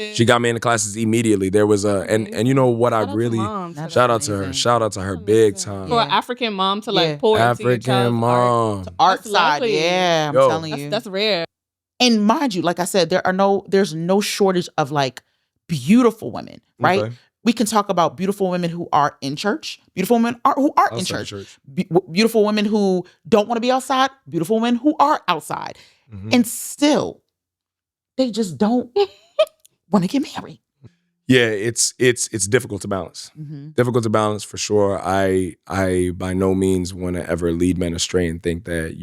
She got me into classes immediately. There was and you know what I really shout out to her. Shout out to her big time. For an African mom to like pour into your child's mom. Art side, yeah, I'm telling you. That's rare. And mind you, like I said, there's no shortage of like beautiful women, right? Okay. We can talk about beautiful women who are in church, beautiful women who aren't in church. Beautiful women who don't want to be outside, beautiful women who are outside. Mm-hmm. And still, they just don't want to get married. Yeah, it's difficult to balance. Mm-hmm. Difficult to balance for sure. I by no means want to ever lead men astray and think that,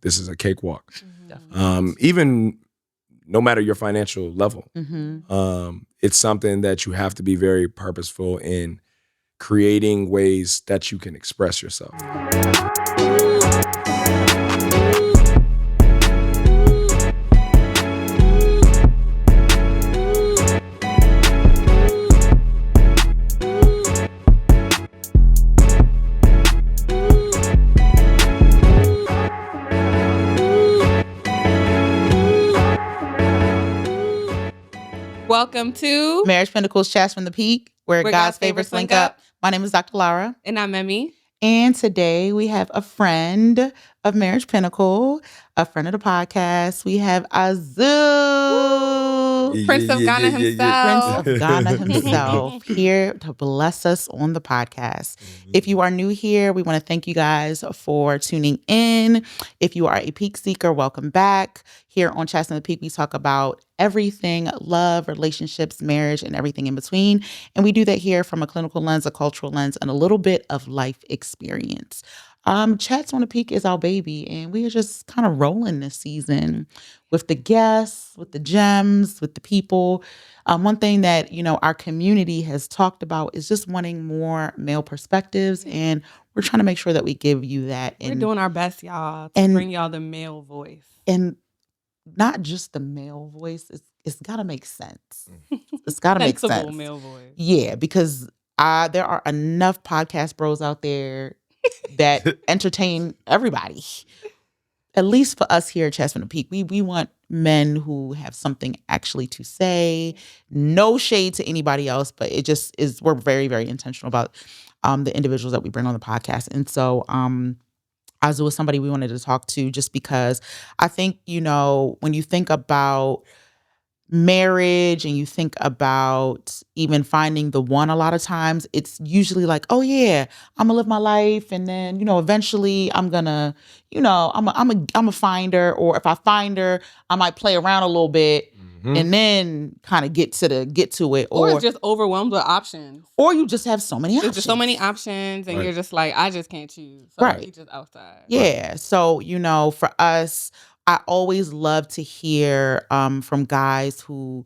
this is a cakewalk. Mm-hmm. Even no matter your financial level, mm-hmm. It's something that you have to be very purposeful in creating ways that you can express yourself. Welcome to Marriage Pinnacle's Chats from the Peak, where God's favorites link up. My name is Dr. Lara. And I'm Emmy. And today we have a friend of Marriage Pinnacle, a friend of the podcast. We have Azu. Prince of Ghana himself. Prince of Ghana himself here to bless us on the podcast. Mm-hmm. If you are new here, we want to thank you guys for tuning in. If you are a peak seeker, welcome back. Here on Chats from the Peak, we talk about everything, love, relationships, marriage, and everything in between. And we do that here from a clinical lens, a cultural lens, and a little bit of life experience. Chats on the Peak is our baby, and we are just kind of rolling this season with the guests, with the gems, with the people. One thing that, our community has talked about is just wanting more male perspectives, and we're trying to make sure that we give you that. We're doing our best, y'all, to bring y'all the male voice. And not just the male voice, it's got to make sense. It's got to make sense. Sensible male voice. Yeah, because there are enough podcast bros out there that entertain everybody. At least for us here at Chats from the Peak, we want men who have something actually to say. No shade to anybody else, but it just is, we're very, very intentional about the individuals that we bring on the podcast. And so Azu was somebody we wanted to talk to just because I think, when you think about marriage and you think about even finding the one, a lot of times it's usually like, oh yeah, I'm gonna live my life, and then eventually I'm gonna, I'm a finder, or if I find her, I might play around a little bit, mm-hmm. and then kind of get to it, or it's just overwhelmed with options, or you just have so many options. There's just so many options, and you're just like, I just can't choose, so right? You're just outside. Yeah, right. So for us, I always love to hear from guys who,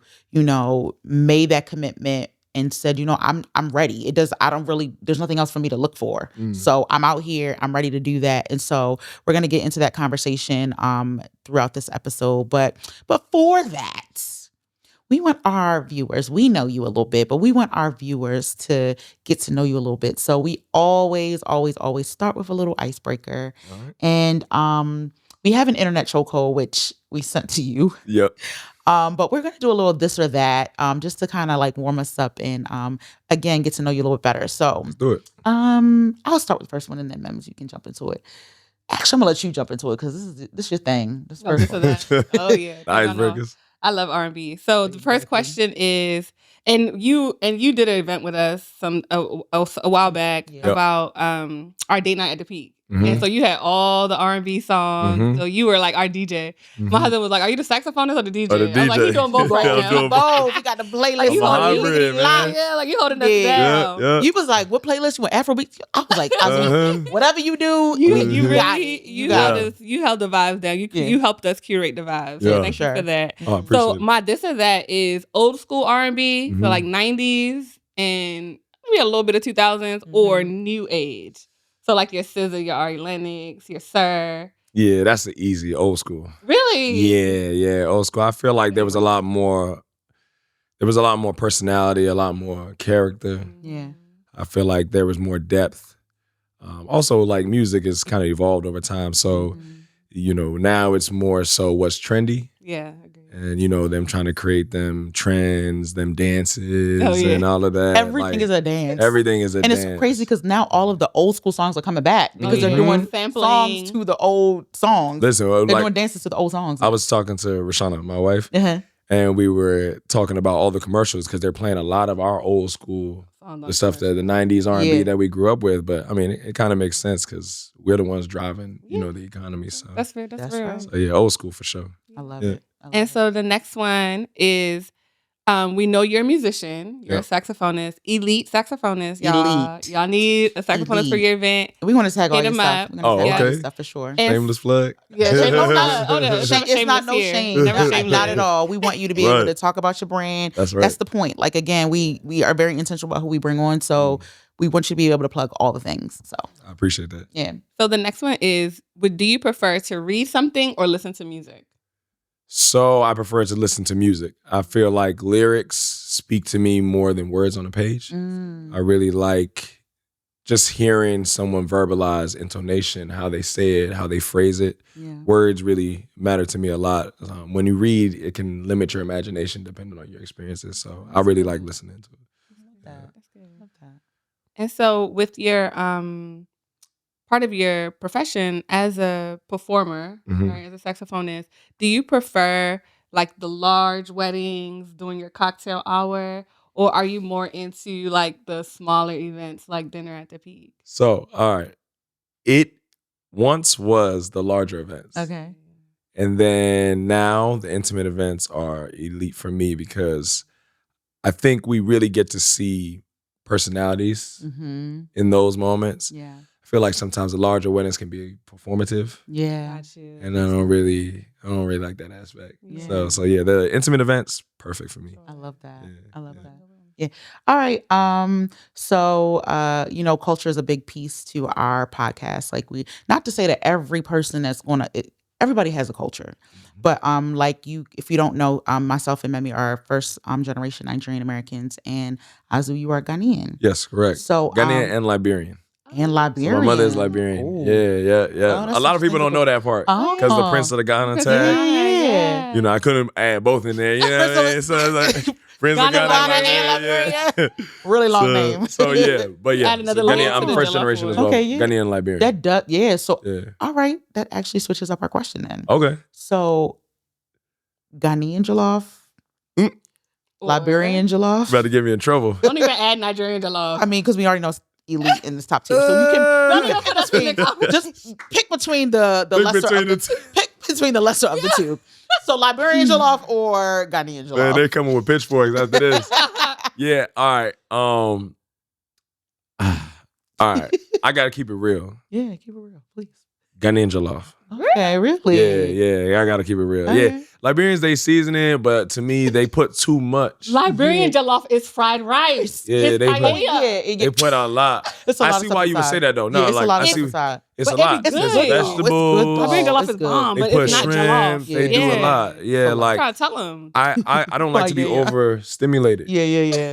made that commitment and said, I'm ready. There's nothing else for me to look for. So I'm out here, I'm ready to do that. And so we're going to get into that conversation throughout this episode. But before that, we want our viewers, we know you a little bit, but we want our viewers to get to know you a little bit. So we always start with a little icebreaker. Right. And we have an internet chokehold, which we sent to you. Yep. But we're going to do a little this or that just to kind of like warm us up and, again, get to know you a little bit better. So let's do it. I'll start with the first one, and then Mems, you can jump into it. Actually, I'm going to let you jump into it because this is your thing. This first one. Oh, yeah. Icebreakers. I love R&B. So the first question is, and you did an event with us a while back about our date night at the Peak. Mm-hmm. And so you had all the R&B songs. Mm-hmm. So you were like our DJ. Mm-hmm. My husband was like, "Are you the saxophonist or the DJ?" I was like, "He's doing both right now." Both. We got the playlist. Like, you holding us down. Yeah. You was like, "What playlist you want? Afrobeat?" I was like, "Whatever you do, you held the vibes down. You helped us curate the vibes. So thank you for that." Oh, so my this or that is old school R&B, so like 90s and maybe a little bit of 2000s, or new age. So like your SZA, your Ari Lennox, your Sir. Yeah, that's the easy old school. Really? Yeah, old school. I feel like there was a lot more personality, a lot more character. Yeah. I feel like there was more depth. Also, like music has kind of evolved over time. So, now it's more so what's trendy. Yeah, I agree. And, them trying to create them trends, them dances, and all of that. Everything is a dance. Everything is a dance. And it's crazy because now all of the old school songs are coming back because they're doing songs to the old songs. Listen, they're doing dances to the old songs. I was talking to Rashana, my wife, and we were talking about all the commercials because they're playing a lot of our old school, the stuff that the 90s R&B that we grew up with. But, I mean, it kind of makes sense because we're the ones driving, the economy. So That's real. That's real. Right. So, yeah, old school for sure. I love it. And so the next one is, we know you're a musician. You're a saxophonist, elite saxophonist. Y'all need a saxophonist for your event. We want to tag all your stuff. Okay. Stuff for sure. Shameless plug. Yeah, it's not no shame. Not at all. We want you to be able to talk about your brand. That's right. That's the point. Like, again, we are very intentional about who we bring on. So we want you to be able to plug all the things. So I appreciate that. Yeah. So the next one is, do you prefer to read something or listen to music? So I prefer to listen to music. I feel like lyrics speak to me more than words on a page. I really like just hearing someone verbalize intonation, how they say it, how they phrase it. Words really matter to me a lot. When you read, it can limit your imagination depending on your experiences. So I really like listening to it. That's good. Love that. And so with your part of your profession as a performer, right, as a saxophonist, do you prefer like the large weddings, doing your cocktail hour, or are you more into like the smaller events like dinner at the Peak? So, all right. It once was the larger events. Okay. And then now the intimate events are elite for me because I think we really get to see personalities in those moments. Yeah. I feel like sometimes the larger weddings can be performative. Yeah. And I don't really like that aspect. Yeah. So yeah, the intimate events, perfect for me. I love that. Yeah. I love that. Yeah. All right. So culture is a big piece to our podcast. Like, not to say that every person that's everybody has a culture. But if you don't know, myself and Memi are first generation Nigerian Americans, and Azu, you are Ghanaian. Yes, correct. So Ghanaian and Liberian. And Liberian. So my mother is Liberian. Ooh. Yeah. A lot of people don't know that part because the Prince of the Ghana tag. Yeah. I couldn't add both in there. You know what I mean? So it's like Prince of Ghana and Liberian. Really long name. So yeah, but yeah. Add another Ghanaian, layer to I'm the first jollof generation as one. well. Okay, yeah. Ghanaian and Liberian. That does, yeah. So Yeah. all right, that actually switches up our question then. Okay. So Ghanaian jollof, Liberian jollof. About to get me in trouble. Don't even add Nigerian jollof. I mean, because we already know it's elite in this top tier, so you can just pick between the lesser of the two. Pick between the lesser of the two. So Liberian jollof or Ghanaian jollof. Man, they're coming with pitchforks after this. Yeah. All right. All right. I gotta keep it real. Yeah, keep it real, please. Ghanaian jollof. Okay, really? Yeah. I gotta keep it real. Okay. Yeah. Liberians, they season it, but to me, they put too much. Liberian jollof is fried rice. Yeah, it's they put a lot. I see why you would say that though. No, it's like a lot I of see. stuff It's a But lot. it's good. Vegetables. Liberian jollof is good. bomb, They but put it's not shrimp. jollof. They do a lot. Yeah, I'm like trying to tell them. I don't like to be overstimulated. Yeah.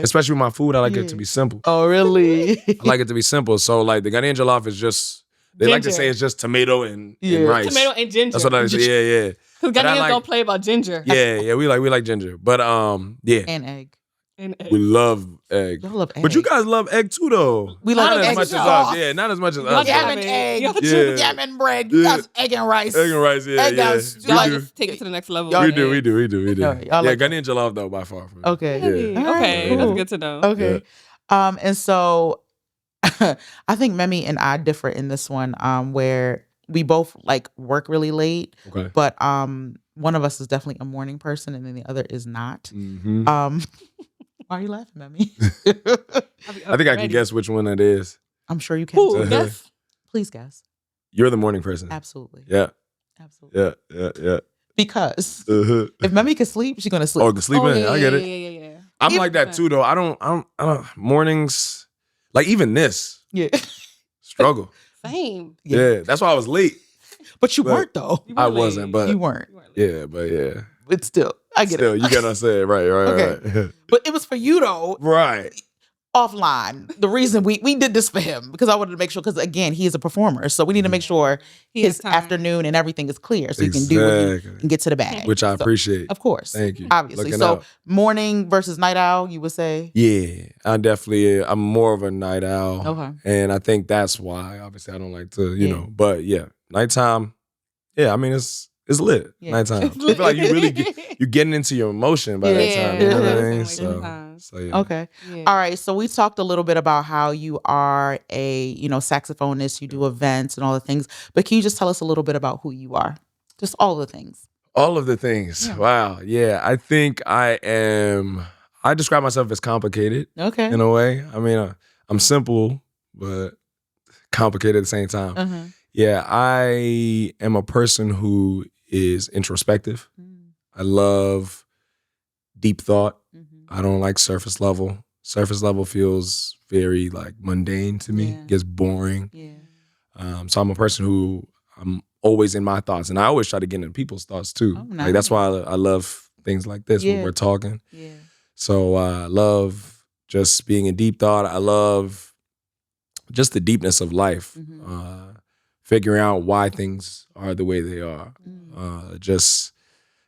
Especially with my food, I like it to be simple. Oh, really? I like it to be simple. So like the Ghanaian jollof is just they like to Ginger. say it's just tomato and rice. Tomato and ginger. That's what I say. Yeah. Because But I Ghanaians like- don't play about ginger. Yeah, we like ginger. But yeah. And egg. And We love egg. Y'all love egg. But you guys love egg too though. We Not love as egg much as sauce. us. Yeah, not as much as Y'all us. jam Yam and egg. Yeah. Yam and bread. You guys egg and rice. Egg and rice, yeah. Egg guys. We Y'all do. just take it to the next level. Y'all- We do. Y'all Yeah, like- Ghanaian jollof though by far. For me. Okay. Yeah. All right, Okay, cool. that's good to know. Okay. And so I think Memi and I differ in this one, where we both like work really late, Okay. but one of us is definitely a morning person and then the other is not. Mm-hmm. Why are you laughing at me? I think I can guess which one that is. I'm sure you can. Ooh, too. guess. Please guess. You're the morning person. Absolutely. Yeah. Absolutely. Yeah. Because Uh-huh. if Memi can sleep, she's gonna sleep. Oh, sleep in. yeah, I get yeah, it. Yeah. I'm like that too, though. I don't mornings. Like even this Yeah. struggle. Same. Yeah, that's why I was late. But you But- weren't though. You I were wasn't, late. but You weren't. yeah, but yeah. But still, I get Still, it. you get what I'm saying, right? Okay. But it was for you though. Right. offline the reason we did this for him, because I wanted to make sure, because again, he is a performer, so we need to make sure his afternoon and everything is clear, so he can do what he can get to the bag, which I appreciate. Of course, thank you. Obviously, Looking so out. morning versus night owl, you would say? Yeah, I'm more of a night owl. Okay, and I think that's why. Obviously, I don't like to, know, but yeah, nighttime. Yeah, I mean it's lit. Nighttime. I feel like you're getting into your emotion by that time. You know what I mean? So yeah. Okay. Yeah. All right. So we talked a little bit about how you are a, saxophonist, you do events and all the things, but can you just tell us a little bit about who you are? Just all the things. All of the things. Yeah. Wow. Yeah. I think I describe myself as complicated. Okay. In a way. I mean, I'm simple, but complicated at the same time. Uh-huh. Yeah. I am a person who is introspective. I love deep thought. I don't like surface level. Surface level feels very like mundane to me. It gets boring. Yeah. So I'm a person who I'm always in my thoughts, and I always try to get into people's thoughts too. Oh, nice. Like that's why I love things like this when we're talking. Yeah. So I love just being in deep thought. I love just the deepness of life. Figuring out why things are the way they are.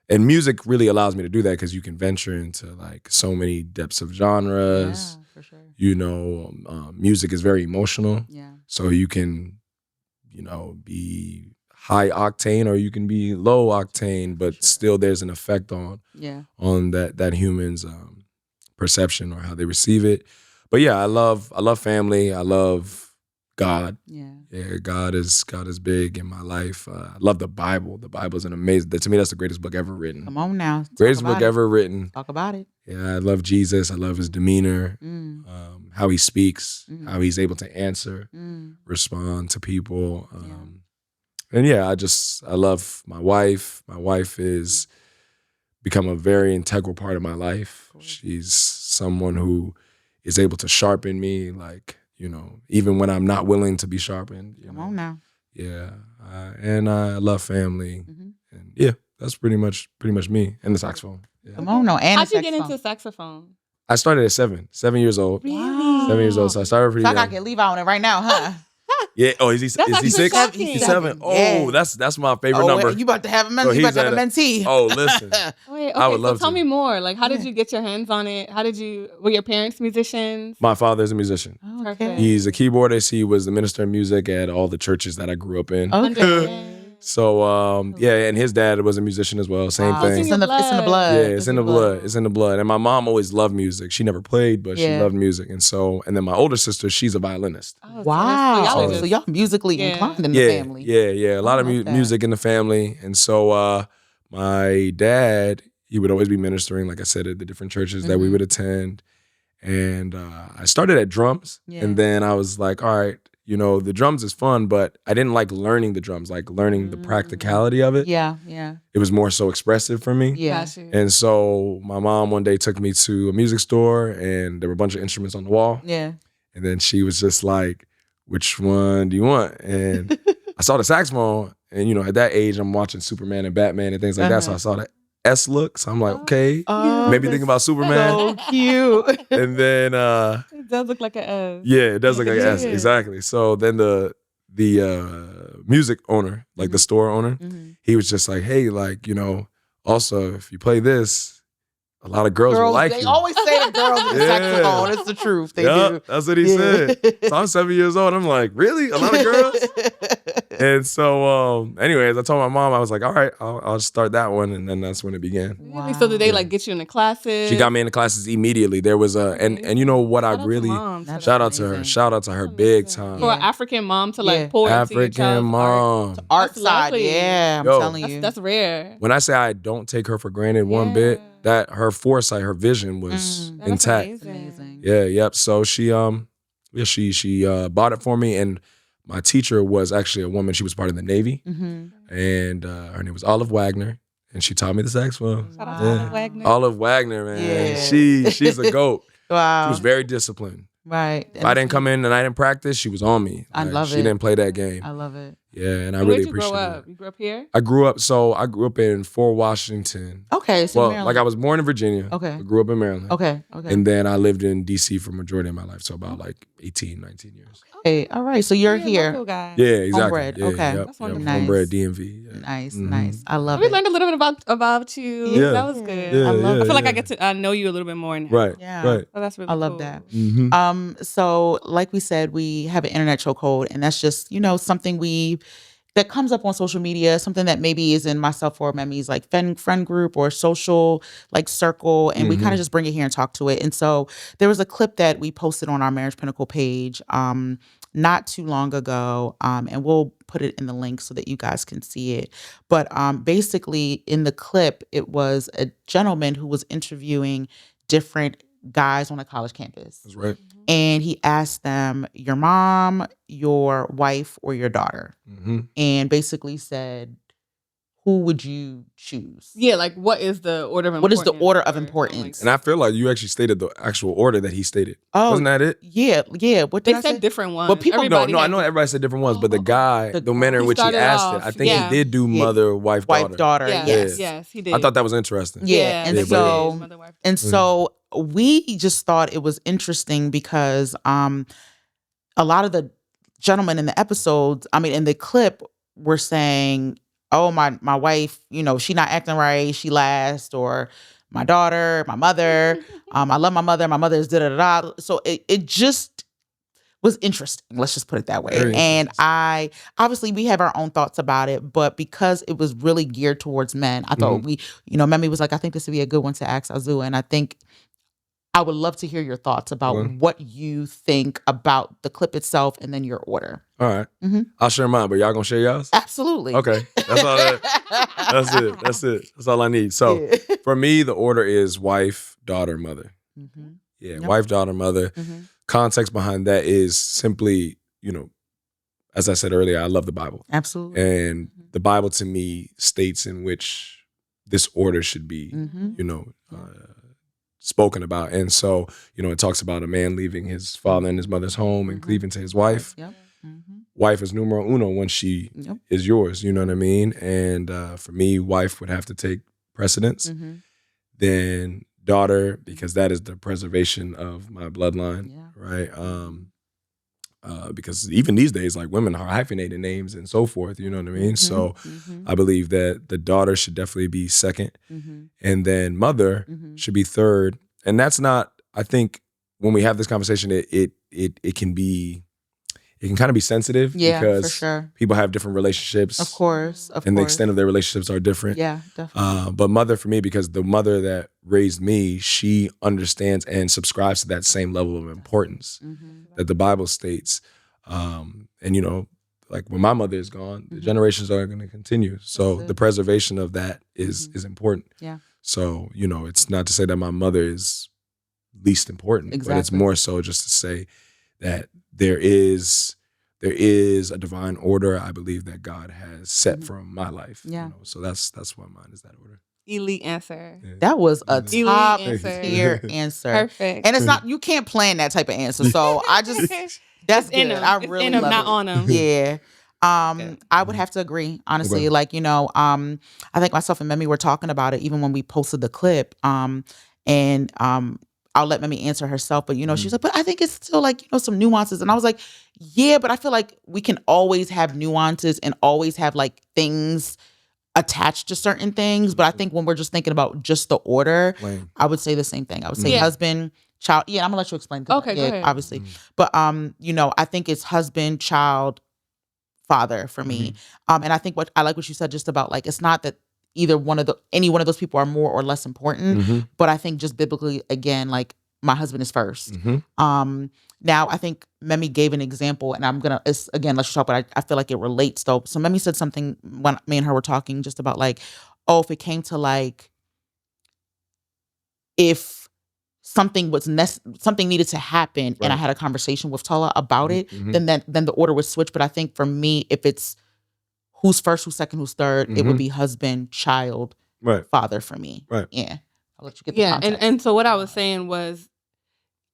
And music really allows me to do that, because you can venture into like so many depths of genres. Yeah, for sure. Music is very emotional. Yeah. So you can, be high octane or you can be low octane, but still there's an effect on that human's perception or how they receive it. But yeah, I love family. I love God. Yeah, God is big in my life. I love the Bible. The Bible is an amazing. To me, that's the greatest book ever written. Come on now, greatest book ever written. Talk about it. Yeah, I love Jesus. I love his demeanor, how he speaks, how he's able to answer, respond to people, and yeah, I love my wife. My wife is become a very integral part of my life. Cool. She's someone who is able to sharpen me, like. Even when I'm not willing to be sharpened. Come on now. Yeah. And I love family. And yeah, that's pretty much me and the saxophone. Yeah. Come on now. And how'd you get into saxophone? I started at 7 years old. Wow. 7 years old. So I started pretty young. I can leave out on it right now, huh? Yeah. Oh, is he 6? He's 7. Oh, that's my favorite number. You about to have a mentee. Oh, listen. Wait, okay, I would love tell me more. Like, how did you get your hands on it? Were your parents musicians? My father's a musician. Oh, okay. He's a keyboardist. He was the minister of music at all the churches that I grew up in. Okay. So, and his dad was a musician as well. Same thing. It's in the blood. Yeah, it's in the blood. It's in the blood. And my mom always loved music. She never played, but she loved music. And and then my older sister, she's a violinist. Oh, wow. So y'all musically inclined in the family. Yeah. A lot of music in the family. And so my dad, he would always be ministering, like I said, at the different churches that we would attend. And I started at drums. Yeah. And then I was like, all right, the drums is fun, but I didn't like learning the drums, like learning the practicality of it. Yeah. It was more so expressive for me. Yeah. And so my mom one day took me to a music store and there were a bunch of instruments on the wall. Yeah. And then she was just like, which one do you want? And I saw the saxophone and, at that age, I'm watching Superman and Batman and things like that. So I saw that S look. So I'm like, okay, maybe thinking about Superman. So cute. And then it does look like an S. Yeah, it does look like an S. Exactly. So then the music owner, like the store owner, he was just like, hey, like, also if you play this, a lot of girls will like you. They you. always say the girls in the saxophone. It's the truth. They do. That's what he said. So I'm 7 years old. I'm like, really? A lot of girls? And so, anyways, I told my mom, I was like, all right, I'll start that one. And then that's when it began. Wow. So did they like get you in the classes? She got me in the classes immediately. There was and you know what I really, shout out to her big time. For an African mom to like pour into your child's mom. Art side, yeah, I'm telling you. That's rare. When I say I don't take her for granted one bit, that her foresight, her vision was intact. Amazing. Yeah, yep. So she bought it for me, and my teacher was actually a woman. She was part of the Navy, and her name was Olive Wagner, and she taught me the saxophone. Shout out to Olive Wagner. Olive Wagner, man. Yeah. She's a goat. Wow. She was very disciplined. Right. If I didn't come in and I didn't practice, she was on me. I love it. She didn't play that game. I love it. Yeah, and I Where'd really you grow appreciate up? it. You grew up here? I grew up in Fort Washington. Okay, so Well, Maryland. like I was born in Virginia. Okay. But grew up in Maryland. Okay. And then I lived in DC for majority of my life, so about like 18, 19 years. Hey, all right. So you're here. Local guy. Yeah, exactly. Homebred. Yeah, Okay. Yep, That's wonderful. Nice. Homebred DMV. Yeah. Nice. I love We it. learned a little bit about you. Yeah. That was good. Yeah, I love I feel like yeah. I get to know you a little bit more now. Right. Yeah. Right. So that's really I love cool. that. Mm-hmm. So like we said, we have an internet chokehold, and that's just, something that comes up on social media, something that maybe is in myself or Memi's like friend group or social like circle, and we kind of just bring it here and talk to it. And so there was a clip that we posted on our Marriage Pinnacle page not too long ago, and we'll put it in the link so that you guys can see it. But basically in the clip, it was a gentleman who was interviewing different guys on a college campus. That's right. And he asked them, your mom, your wife, or your daughter? And basically said, who would you choose? Yeah, like what is the order of importance? What is the order of or importance? something like And I feel like you actually stated the actual order that he stated. Oh, Wasn't that it? Yeah. What They did I said say? different ones. But people- No, Everybody I had know everybody said different ones, but the guy, the manner in He which he started asked off, it, I think yeah. he did do mother, wife, Wife, daughter. Yes, Yes. he did. I thought that was interesting. Yeah. And they so did. Mother, wife, And so we just thought it was interesting because a lot of the gentlemen in the episodes, in the clip, were saying, oh, my wife, she not acting right, she last, or my daughter, my mother, I love my mother is da-da-da-da. So it just was interesting. Let's just put it that way. Very And obviously we have our own thoughts about it, but because it was really geared towards men, I thought Memi was like, I think this would be a good one to ask Azua. And I think I would love to hear your thoughts about what you think about the clip itself and then your order. All right. I'll share mine, but y'all gonna share yours? Absolutely. Okay. That's all That's it. That's all I need. So for me, the order is wife, daughter, mother. Yeah, wife, daughter, mother. Context behind that is simply, as I said earlier, I love the Bible. Absolutely. And the Bible to me states in which this order should be, spoken about. And so, it talks about a man leaving his father and his mother's home and cleaving to his wife. Yep. Wife is numero uno when she is yours, you know what I mean? And for me, wife would have to take precedence. Then daughter, because that is the preservation of my bloodline, right? Because even these days, like women are hyphenated names and so forth, you know what I mean? So I believe that the daughter should definitely be second, and then mother should be third. And that's not, I think when we have this conversation, it can kind of be sensitive because for sure. people have different relationships. Of course. And the extent of their relationships are different. Yeah, definitely. But mother for me, because the mother that raised me, she understands and subscribes to that same level of importance that the Bible states. And like when my mother is gone, the generations are going to continue. So the preservation of that is important. Yeah. So, it's not to say that my mother is least important, but it's more so just to say that there is a divine order I believe that God has set for my life. Yeah. So that's why mine is that order. Elite answer. Yeah. That was a top answer. tier answer. Perfect. And it's not, you can't plan that type of answer. So I just, that's in good. them. I It's really in them, love not it. on them. Yeah. I would have to agree, honestly. Okay. Like, I think myself and Memi were talking about it even when we posted the clip. And I'll let Memi answer herself, but she's like, but I think it's still like, some nuances. And I was like, yeah, but I feel like we can always have nuances and always have like things attached to certain things. But I think when we're just thinking about just the order, I would say the same thing. I would say husband, child. Yeah, I'm gonna let you explain. Okay, go ahead. Obviously. But I think it's husband, child, father for me. And I think I like what you said just about like, it's not that any one of those people are more or less important, but I think just biblically, again, like my husband is first. Now I think Memi gave an example, and let's just talk, but I feel like it relates though. So Memi said something when me and her were talking just about like, if it came to like, if something needed to happen, and I had a conversation with Tala about it, then the order would switch. But I think for me, if it's who's first, who's second, who's third, it would be husband, child, father for me. Right. Yeah. I'll let you get the context. and so what I was saying was,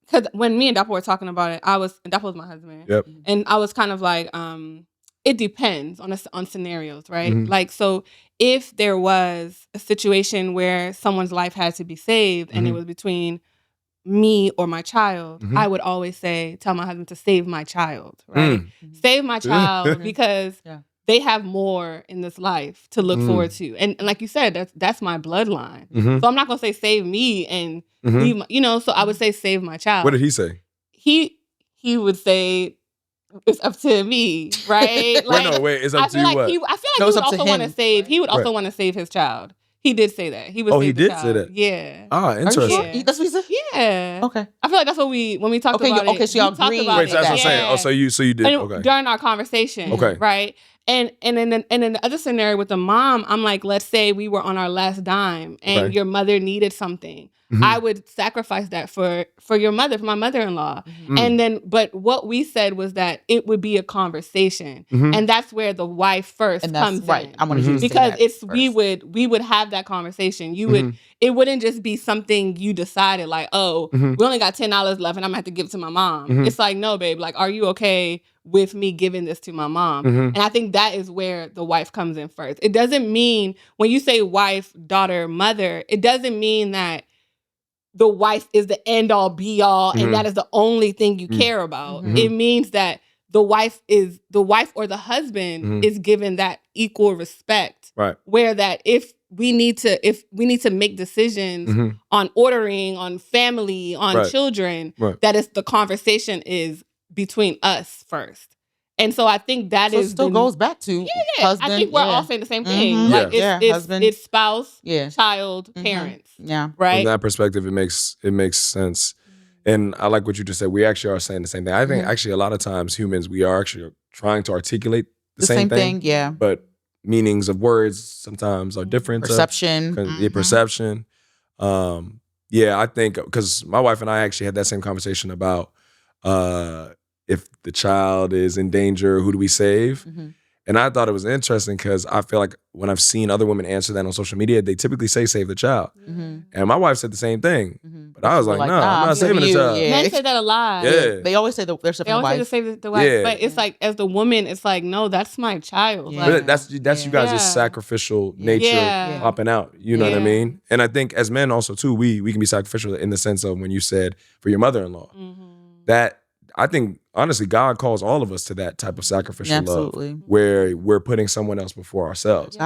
because when me and Dapper were talking about it, Dapper was my husband. Yep. And I was kind of like, it depends on scenarios, right? Like, so if there was a situation where someone's life had to be saved and it was between me or my child, I would always tell my husband to save my child, right? Save my child because they have more in this life to look forward to. And like you said, that's my bloodline. So I'm not going to say save me and leave my, so I would say save my child. What did he say? He would say, it's up to me, right? Like, wait, it's up to you what? I feel like he would also want to save. He would also want to save his child. He did say that. He would. He did say that. Yeah. Ah, interesting. Sure? That's what he said. Yeah. Okay. I feel like that's what when we talked about it. Okay, so y'all agreed. Wait, that's what I'm saying. Oh, so you did. And okay. During our conversation. Okay. Right. And in the other scenario with the mom, I'm like, let's say we were on our last dime and your mother needed something. I would sacrifice that for your mother, for my mother-in-law. And then, but what we said was that it would be a conversation. And that's where the wife first comes in. I want to because we would have that conversation. You would, it wouldn't just be something you decided like, oh, we only got $10 left and I'm gonna have to give it to my mom. It's like, no, babe, like, are you okay with me giving this to my mom? And I think that is where the wife comes in first. It doesn't mean, when you say wife, daughter, mother, it doesn't mean that the wife is the end all be all and that is the only thing you care about. It means that the wife or the husband is given that equal respect. Right. Where that if we need to make decisions on ordering, on family, on children, that is the conversation is between us first. And so I think that it still goes back to husband. I think we're all saying the same thing. Like husband, it's spouse, child, parents. Yeah. Right. From that perspective, it makes sense. And I like what you just said. We actually are saying the same thing. I think actually a lot of times humans, we are actually trying to articulate the same thing. Yeah. But meanings of words sometimes are different. Perception. Perception. I think because my wife and I actually had that same conversation about if the child is in danger, who do we save? And I thought it was interesting because I feel like when I've seen other women answer that on social media, they typically say save the child. And my wife said the same thing. But I was like, no, I'm not saving the child. Yeah. Men say that a lot. Yeah. They always say they're saving the wife. They always say to save the wife. Yeah. But it's like, as the woman, it's like, no, that's my child. Yeah. Like, But that's you guys' sacrificial nature popping out. You know what I mean? And I think as men also too, we can be sacrificial in the sense of when you said for your mother-in-law. That I think honestly, God calls all of us to that type of sacrificial love, where we're putting someone else before ourselves.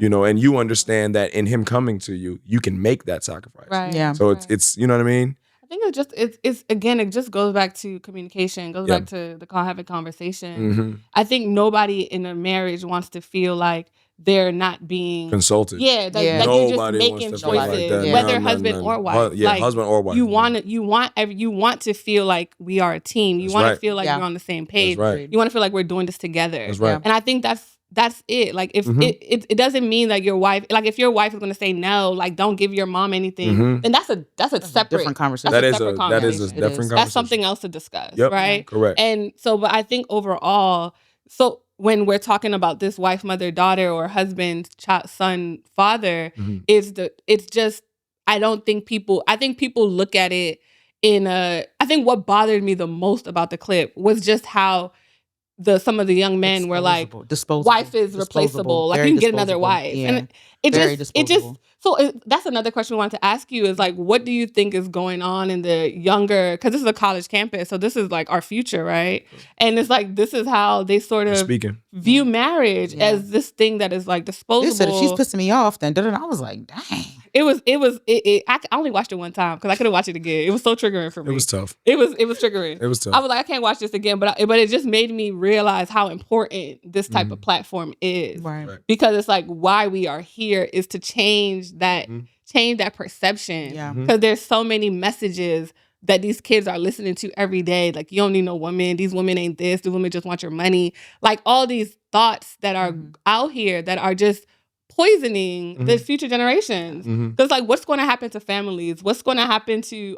You know, and you understand that in Him coming to you, you can make that sacrifice. Right. Yeah. So it's you know what I mean. I think it's again, it just goes back to communication, goes back to having conversation. I think nobody in a marriage wants to feel like they're not being consulted. Yeah, like you're just making choices, like whether husband or wife. Like, husband or wife. You want to feel like we are a team. You want to feel like we're on the same page. Right. You want to feel like we're doing this together. That's right. And I think that's it. Like if it doesn't mean that your wife, like if your wife is going to say no, like don't give your mom anything, then that's a separate different conversation. That is a different conversation. That's something else to discuss, right? Yeah, correct. And so, but I think overall, so when we're talking about this wife, mother, daughter, or husband, child, son, father, it's just, I think people look at it I think what bothered me the most about the clip was just how some of the young men were like, wife is replaceable. Like you can get another wife. Yeah. And that's another question we wanted to ask you is like, what do you think is going on in the younger, because this is a college campus, so this is like our future, right? And it's like, this is how they sort of view marriage as this thing that is like disposable. They said, if she's pissing me off, then I was like, dang. I only watched it one time because I couldn't watch it again. It was so triggering for me. It was tough. It was triggering. It was tough. I was like, I can't watch this again, but it just made me realize how important this type of platform is. Right. Because it's like why we are here is to change that perception. Yeah. Because there's so many messages that these kids are listening to every day. Like, you don't need no woman. These women ain't this. The women just want your money. Like all these thoughts that are out here that are just poisoning the future generations. Because like, what's going to happen to families? What's going to happen to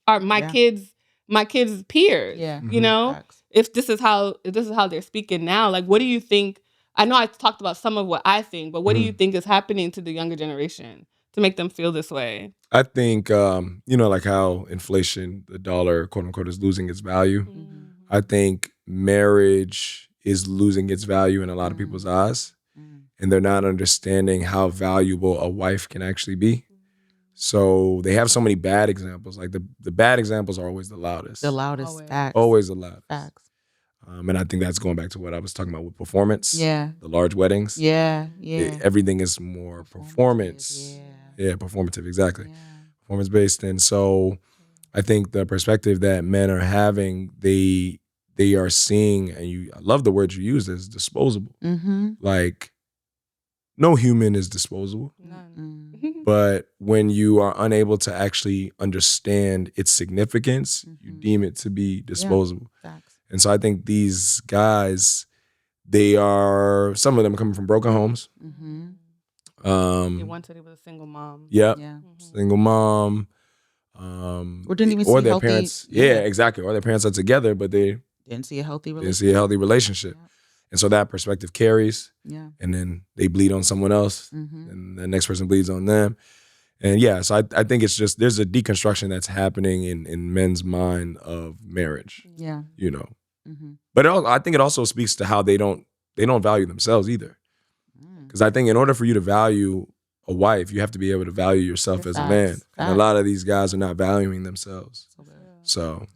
my kids' peers? Yeah. You know, if this is how they're speaking now, like, what do you think? I know I talked about some of what I think, but what do you think is happening to the younger generation to make them feel this way? I think, like how inflation, the dollar, quote unquote, is losing its value. I think marriage is losing its value in a lot of people's eyes. And they're not understanding how valuable a wife can actually be. So they have so many bad examples. Like the bad examples are always the loudest. The loudest. Facts. Always the loudest. Facts. And I think that's going back to what I was talking about with performance. Yeah. The large weddings. Yeah. Everything is more performance. Yeah, performative, exactly. Yeah. Performance based. And so I think the perspective that men are having, they are seeing, and I love the word you used, is disposable. Like, no human is disposable. But when you are unable to actually understand its significance, you deem it to be disposable. And so I think these guys, some of them are coming from broken homes. One said he was a single mom. Yep. Single mom. Or didn't even or see their healthy, parents. Yeah, exactly. Or their parents are together, but they didn't see a healthy relationship. Yeah. And so that perspective carries. Yeah. And then they bleed on someone else. And the next person bleeds on them. And yeah, so I think it's just, there's a deconstruction that's happening in men's mind of marriage. Yeah. You know. But I think it also speaks to how they don't value themselves either. Because I think in order for you to value a wife, you have to be able to value yourself as a man. And a lot of these guys are not valuing themselves. So.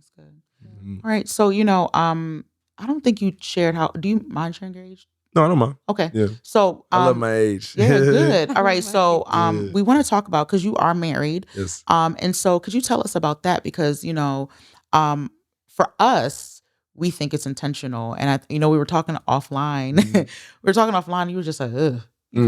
All right. So, I don't think you shared do you mind sharing your age? No, I don't mind. Okay. Yeah. So I love my age. Yeah, good. All right. So we want to talk about, because you are married. Yes. And so could you tell us about that? Because, for us, we think it's intentional. And we were talking offline. And you were just like, ugh. You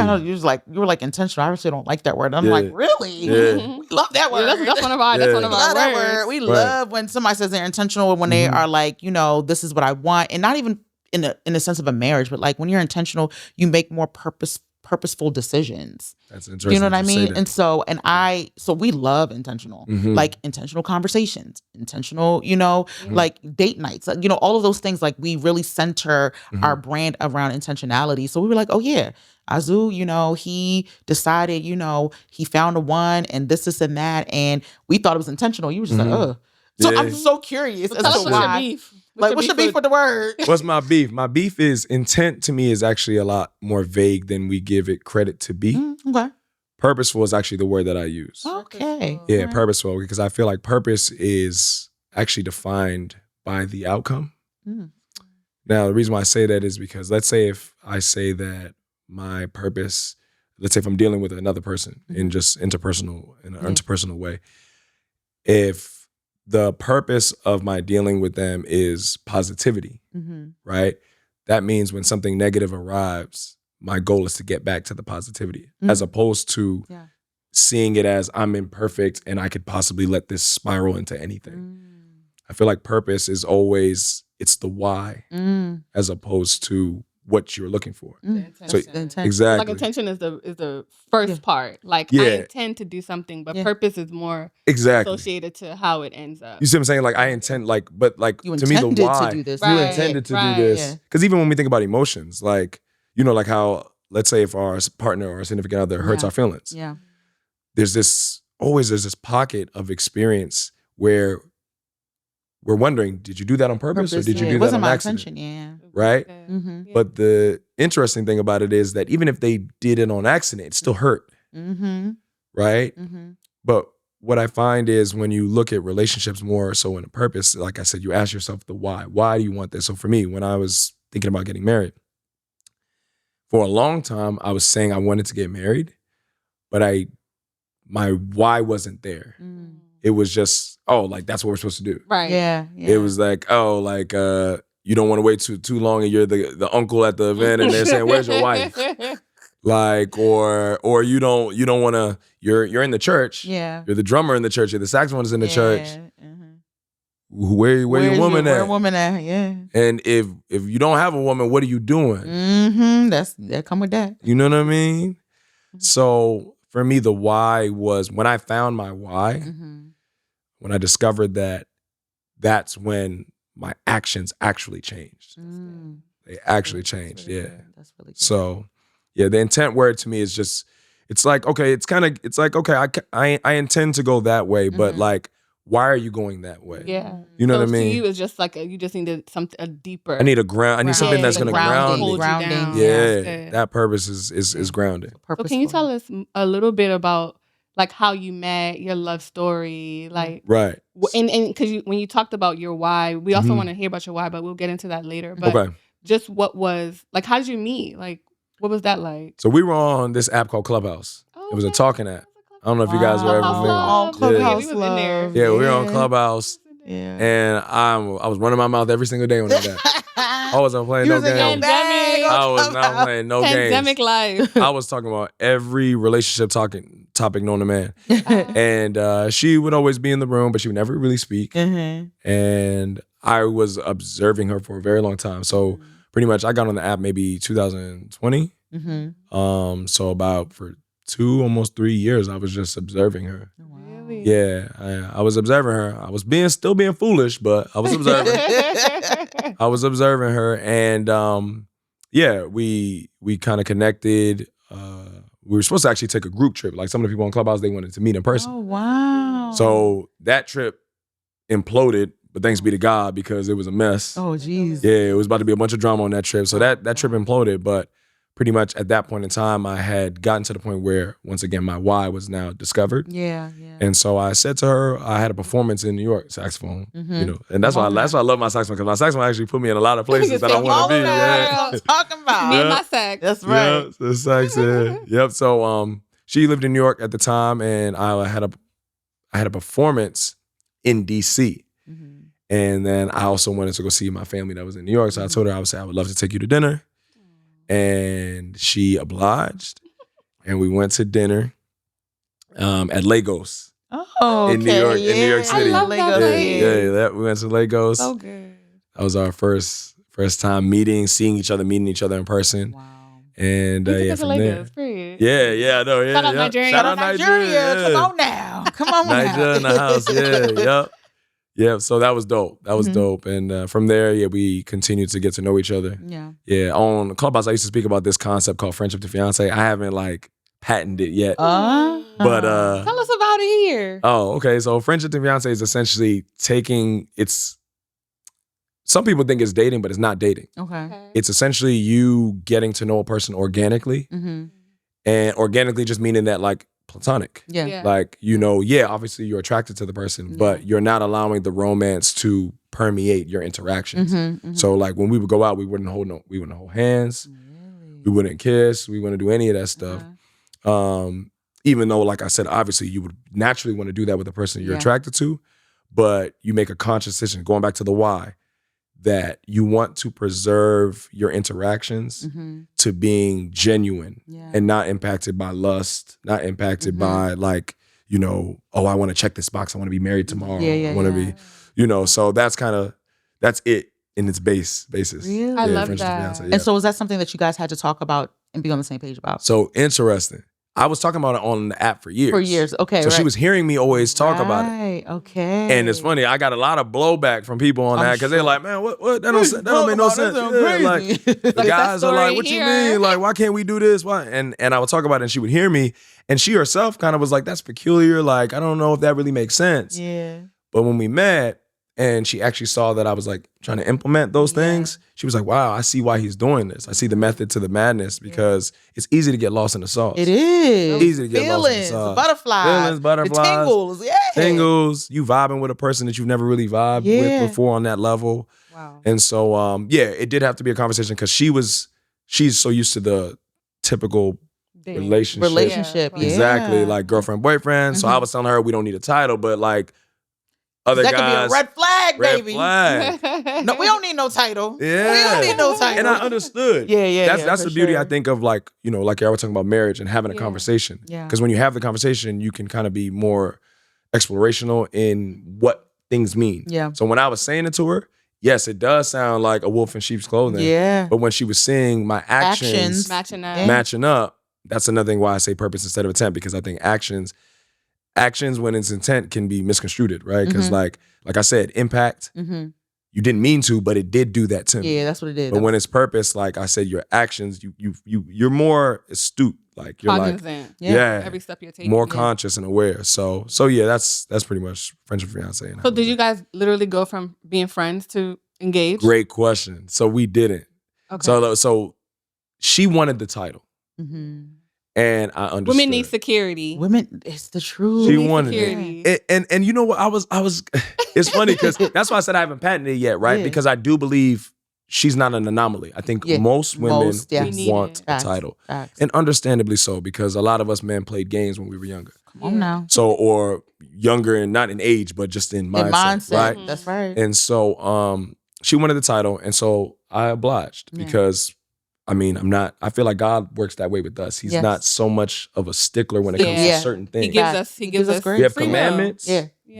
were like intentional. I actually don't like that word. I'm like, really? Yeah. We love that word. Yeah, that's one of our We love that word. We love when somebody says they're intentional, when they are like, this is what I want. And not even in a sense of a marriage, but like when you're intentional, you make more purposeful decisions. That's interesting. You know what I mean? And so we love intentional, like intentional conversations, intentional, like date nights, all of those things. Like we really center our brand around intentionality. So we were like, oh yeah, Azu, he decided, he found a one and this and that. And we thought it was intentional. You were just like, ugh. So I'm so curious as to why. What's your beef with the word? What's my beef? My beef is intent to me is actually a lot more vague than we give it credit to be. Okay. Purposeful is actually the word that I use. Okay. Yeah, purposeful, because I feel like purpose is actually defined by the outcome. Now, the reason why I say that is because let's say if I say that my purpose, let's say if I'm dealing with another person in just interpersonal way, if the purpose of my dealing with them is positivity, right? That means when something negative arrives, my goal is to get back to the positivity, as opposed to seeing it as I'm imperfect and I could possibly let this spiral into anything. I feel like purpose is always, it's the why, as opposed to what you're looking for. So exactly, like intention is the first part. Like I intend to do something, but purpose is more associated to how it ends up. You see what I'm saying? Like I intend, but to me the why, to do this. You intended to do this. Because even when we think about emotions, like like how, let's say if our partner or significant other hurts our feelings, there's this pocket of experience where we're wondering, did you do that on purpose or did you do that on accident? Intention, right? But the interesting thing about it is that even if they did it on accident, it still hurt, right? But what I find is when you look at relationships more so in a purpose, like I said, you ask yourself the why. Why do you want this? So for me, when I was thinking about getting married, for a long time, I was saying I wanted to get married, but my why wasn't there. It was just, like that's what we're supposed to do. Right. Yeah. It was like, you don't want to wait too long and you're the uncle at the event and they're saying, where's your wife? Like, or you don't want to, you're in the church. Yeah. You're the drummer in the church. You're the saxophonist in the church. Where your woman at? Where woman at? Yeah. And if you don't have a woman, what are you doing? That come with that. You know what I mean? So for me, the why was when I found my why, when I discovered that, that's when my actions actually changed. They actually changed. Yeah. That's really good. So yeah, the intent word to me is just, it's like, okay, I intend to go that way, but like, why are you going that way? Yeah. You know so what I mean? To you, it's just like you just needed a deeper. I need a ground. I need something that's going to ground me. Grounding. Yeah, that purpose is grounding. So can you tell us a little bit about like how you met, your love story, like right? And because when you talked about your why, we also want to hear about your why, but we'll get into that later. But just what was like, how did you meet? Like, what was that like? So we were on this app called Clubhouse. It was a talking app. I don't know if you guys were ever familiar. Clubhouse we was in there. Yeah, we were on Clubhouse. Yeah. And I was running my mouth every single day on that. I wasn't playing no games. I was not playing no games. Pandemic life. I was talking about every relationship topic known to man. And she would always be in the room, but she would never really speak. And I was observing her for a very long time. So pretty much I got on the app maybe 2020. So about for almost 3 years, I was just observing her. Really? Yeah, I was observing her. I was still being foolish, but I was observing. I was observing her, and we kind of connected. We were supposed to actually take a group trip. Like some of the people on Clubhouse, they wanted to meet in person. Oh wow! So that trip imploded, but thanks be to God because it was a mess. Oh geez. Yeah, it was about to be a bunch of drama on that trip. So that trip imploded, but pretty much at that point in time, I had gotten to the point where, once again, my why was now discovered. Yeah. And so I said to her, I had a performance in New York, saxophone, and that's why I love my saxophone, because my saxophone actually put me in a lot of places that I want to be. That's what I'm talking about. Me and my sax. That's right. Yep, the sax, yeah. Yep. So she lived in New York at the time, and I had a performance in DC. And then I also wanted to go see my family that was in New York. So I told her, I would love to take you to dinner. And she obliged, and we went to dinner at Lagos. Oh, in New York, in New York City. I love that place. We went to Lagos. So good. That was our first time meeting each other in person. Wow. And from Lagos, period. Yeah, I know. Yeah, Shout out Nigeria. Shout out Nigeria. Yeah. Come on now. Nigeria in the house. Yeah. Yeah, so that was dope. And from there, we continued to get to know each other. Yeah, on Clubhouse, I used to speak about this concept called friendship-to-fiance. I haven't patented it yet. But tell us about it here. Oh, okay. So friendship-to-fiance is essentially some people think it's dating, but it's not dating. Okay. It's essentially you getting to know a person organically. And organically just meaning that platonic. Yeah. Obviously you're attracted to the person, but you're not allowing the romance to permeate your interactions. So when we would go out, we wouldn't hold hands. Really? We wouldn't kiss. We wouldn't do any of that stuff. Even though, like I said, obviously you would naturally want to do that with the person you're attracted to, but you make a conscious decision, going back to the why, that you want to preserve your interactions to being genuine and not impacted by lust, not impacted by I want to check this box. I want to be married tomorrow. I want to be, so that's it in its basis. Really? I love that. And so was that something that you guys had to talk about and be on the same page about? So interesting. I was talking about it on the app for years. Okay. So she was hearing me always talk about it. Right, okay. And it's funny, I got a lot of blowback from people on that because they're like, man, what? That don't make no sense. The guys are like, what you mean? Why can't we do this? Why? And I would talk about it and she would hear me. And she herself kind of was like, that's peculiar. I don't know if that really makes sense. Yeah. But when we met and she actually saw that I was trying to implement those things, she was like, wow, I see why he's doing this. I see the method to the madness because it's easy to get lost in the sauce. It is. Easy to get lost in the sauce. Butterflies. The tingles. Yeah. Tingles. You vibing with a person that you've never really vibed with before on that level. Wow. And so, it did have to be a conversation because she's so used to the typical relationship. Exactly. Girlfriend, boyfriend. So I was telling her we don't need a title, but other that guys. That could be a red flag, baby. Red flag. No, we don't need no title. Yeah. We don't need no title. And I understood. That's the beauty, sure. I think, of like I was talking about marriage and having a conversation. Yeah. Because when you have the conversation, you can kind of be more explorational in what things mean. Yeah. So when I was saying it to her, yes, it does sound like a wolf in sheep's clothing. Yeah. But when she was seeing my actions matching up, that's another thing why I say purpose instead of intent, because I think actions when it's intent can be misconstrued, right? Because like I said, impact, you didn't mean to, but it did do that to me. Yeah, that's what it did. But when it's purpose, like I said, your actions, you're more astute. Like you're cognizant. yeah, every step you're taking. more conscious and aware. So yeah, that's pretty much friendship fiance. So did you guys literally go from being friends to engaged? Great question. So we didn't. Okay. So she wanted the title, Mm-hmm. and I understood. Women need security. Women, it's the truth. She Women need wanted security. it. And you know what? I was. It's funny because that's why I said I haven't patented it yet, right? Yeah. Because I do believe she's not an anomaly. I think most women want a title, and understandably so, because a lot of us men played games when we were younger. Come on now. So or younger, and not in age, but just in mindset, right? Mm-hmm. That's right. And so she wanted the title, and so I obliged because. I mean, I feel like God works that way with us. He's not so much of a stickler when it comes to certain things. He gives us we have commandments,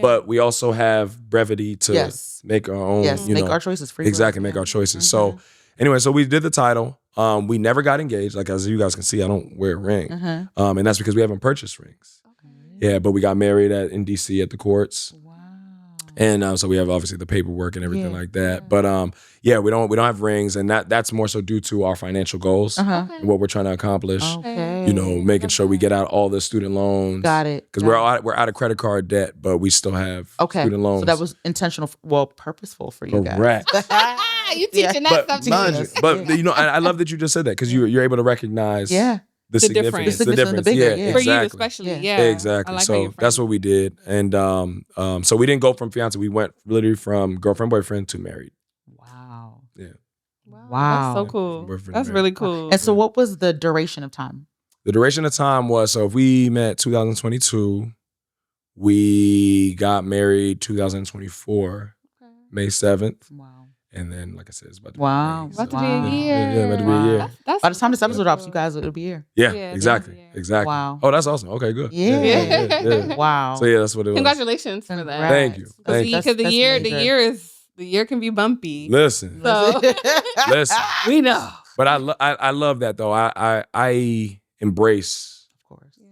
but we also have brevity to make our own, make our choices free. Exactly, make our choices. So anyway, so we did the title. We never got engaged. Like as you guys can see, I don't wear a ring. And that's because we haven't purchased rings. Okay. Yeah, but we got married in DC at the courts. And so we have obviously the paperwork and everything like that. But we don't have rings, and that's more so due to our financial goals and what we're trying to accomplish. Okay. You know, making sure we get out all the student loans. Got it. Because we're out of credit card debt, but we still have student loans. So that was intentional, purposeful for you guys. Correct. You teaching that stuff to us. But you know, I love that you just said that because you're able to recognize the significance, the difference. Bigger, exactly. For you especially, Exactly. Like so that's what we did. And so we didn't go from fiance. We went literally from girlfriend, boyfriend to married. Wow. Yeah. Wow. That's so cool. That's really cool. And so what was the duration of time? The duration of time was, so if we met 2022, we got married 2024, May 7th. Wow. And then, like I said, it's about to be about to be a year. Yeah, about to be a year. By the time this episode drops, you guys, it'll be a year. Yeah, exactly. Exactly. Wow. Oh, that's awesome. Okay, good. Yeah. Wow. So yeah, that's what it was. Congratulations for that. Thank you. Because the year can be bumpy. Listen. So listen. We know. But I love that though. I embrace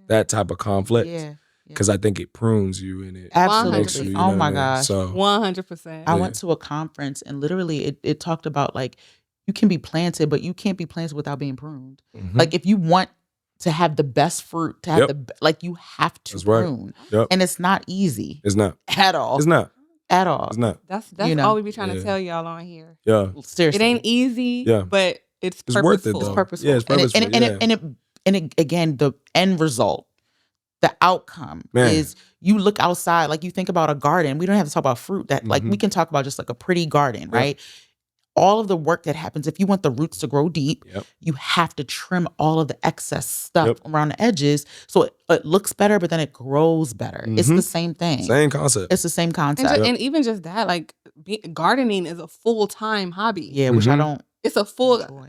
that type of conflict. Yeah. Because I think it prunes you and it absolutely makes you, oh my gosh. So 100%. I went to a conference and literally it talked about like you can be planted, but you can't be planted without being pruned. Mm-hmm. Like if you want to have the best fruit, to have you have to prune. Yep. And it's not easy. It's not. At all. It's not. At all. It's not. That's all we be trying to tell y'all on here. Yeah. Seriously. It ain't easy, but it's purposeful. Worth it though. It's purposeful. Yeah, it's purposeful. And it again, the end result, the outcome is you look outside, like you think about a garden. We don't have to talk about fruit that like we can talk about just like a pretty garden, right? All of the work that happens, if you want the roots to grow deep, you have to trim all of the excess stuff around the edges so it looks better, but then it grows better. It's the same thing. Same concept. It's the same concept. And even just that, like gardening is a full-time hobby. Yeah, which I don't. It's a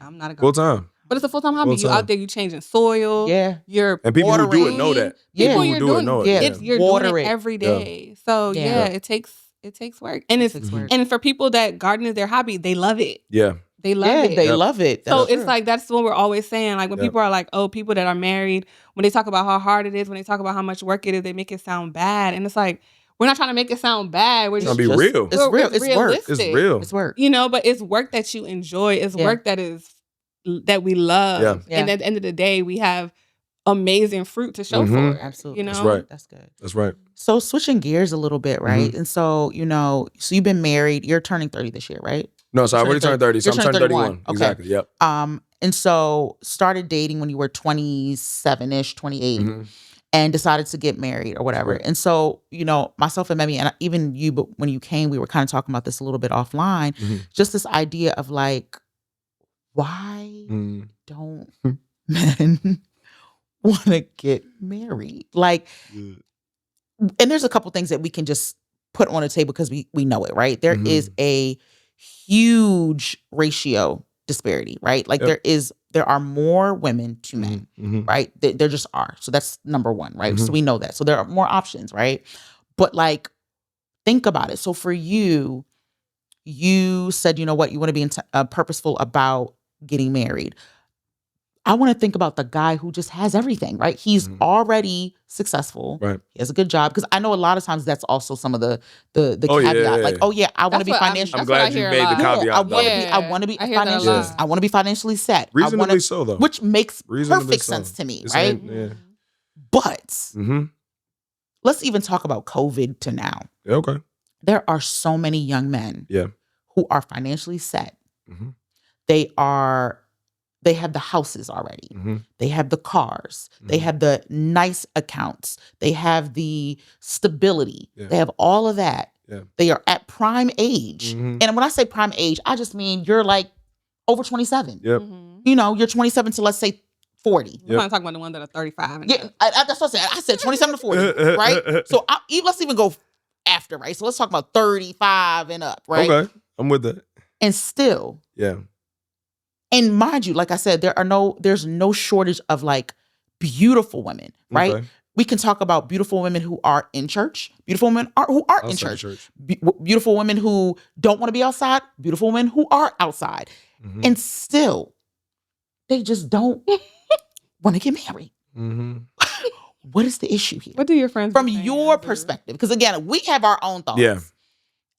I'm not a gardener. Full-time. But it's a full-time hobby. You out there, you changing soil. Yeah. You're and people watering. who do it know that. People who do it know it. You're doing it every day. Yeah. So it takes work. And and for people that garden is their hobby, they love it. Yeah. They love it. They love it. So it's like that's what we're always saying. Like when people are like, oh, people that are married, when they talk about how hard it is, when they talk about how much work it is, they make it sound bad. And it's like, we're not trying to make it sound bad. We're just be real. It's real. It's work. It's real. It's work. You know, but it's work that you enjoy. It's work that we love. And at the end of the day, we have amazing fruit to show for it. Absolutely. You know? That's right. That's good. That's right. So switching gears a little bit, right? And so, so you've been married. You're turning 30 this year, right? No, so I already turned 30. So I'm turning 31. Okay. Exactly. Yep. And so started dating when you were 27-ish, 28. And decided to get married or whatever. Right. And so, myself and Memi, and even you, but when you came, we were kind of talking about this a little bit offline. Just this idea of like, why don't men want to get married? Like, and there's a couple things that we can just put on the table because we know it, right? There is a huge ratio disparity, right? Like there are more women to men, right? There just are. So that's number one, right? So we know that. So there are more options, right? But like, think about it. So for you, you said, you know what, you want to be purposeful about getting married. I want to think about the guy who just has everything, right? He's already successful. Right. He has a good job. Because I know a lot of times that's also some of the caveat. Yeah. Like, I want to be financially. I'm glad you made the caveat. I want to be financially. I want to be financially set. Reasonably so, though. Which makes perfect sense to me, right? But let's even talk about COVID to now. Yeah, okay. There are so many young men who are financially set. Mm-hmm. They have the houses already. Mm-hmm. They have the cars. Mm-hmm. They have the nice accounts. They have the stability. Yeah. They have all of that. Yeah. They are at prime age. Mm-hmm. And when I say prime age, I just mean you're like over 27. Yep. Mm-hmm. You know, you're 27 to, let's say, 40. We're not talking about the ones that are 35. Yeah, that's what I said. I said 27 to 40, right? So let's even go after, right? So let's talk about 35 and up, right? Okay, I'm with that. And still, yeah. And mind you, like I said, there's no shortage of like beautiful women, right? Okay. We can talk about beautiful women who are in church, beautiful women who aren't in church. Beautiful women who don't want to be outside, beautiful women who are outside. Mm-hmm. And still, they just don't want to get married. Mm-hmm. What is the issue here? What do your friends from your perspective? Because again, we have our own thoughts. Yeah.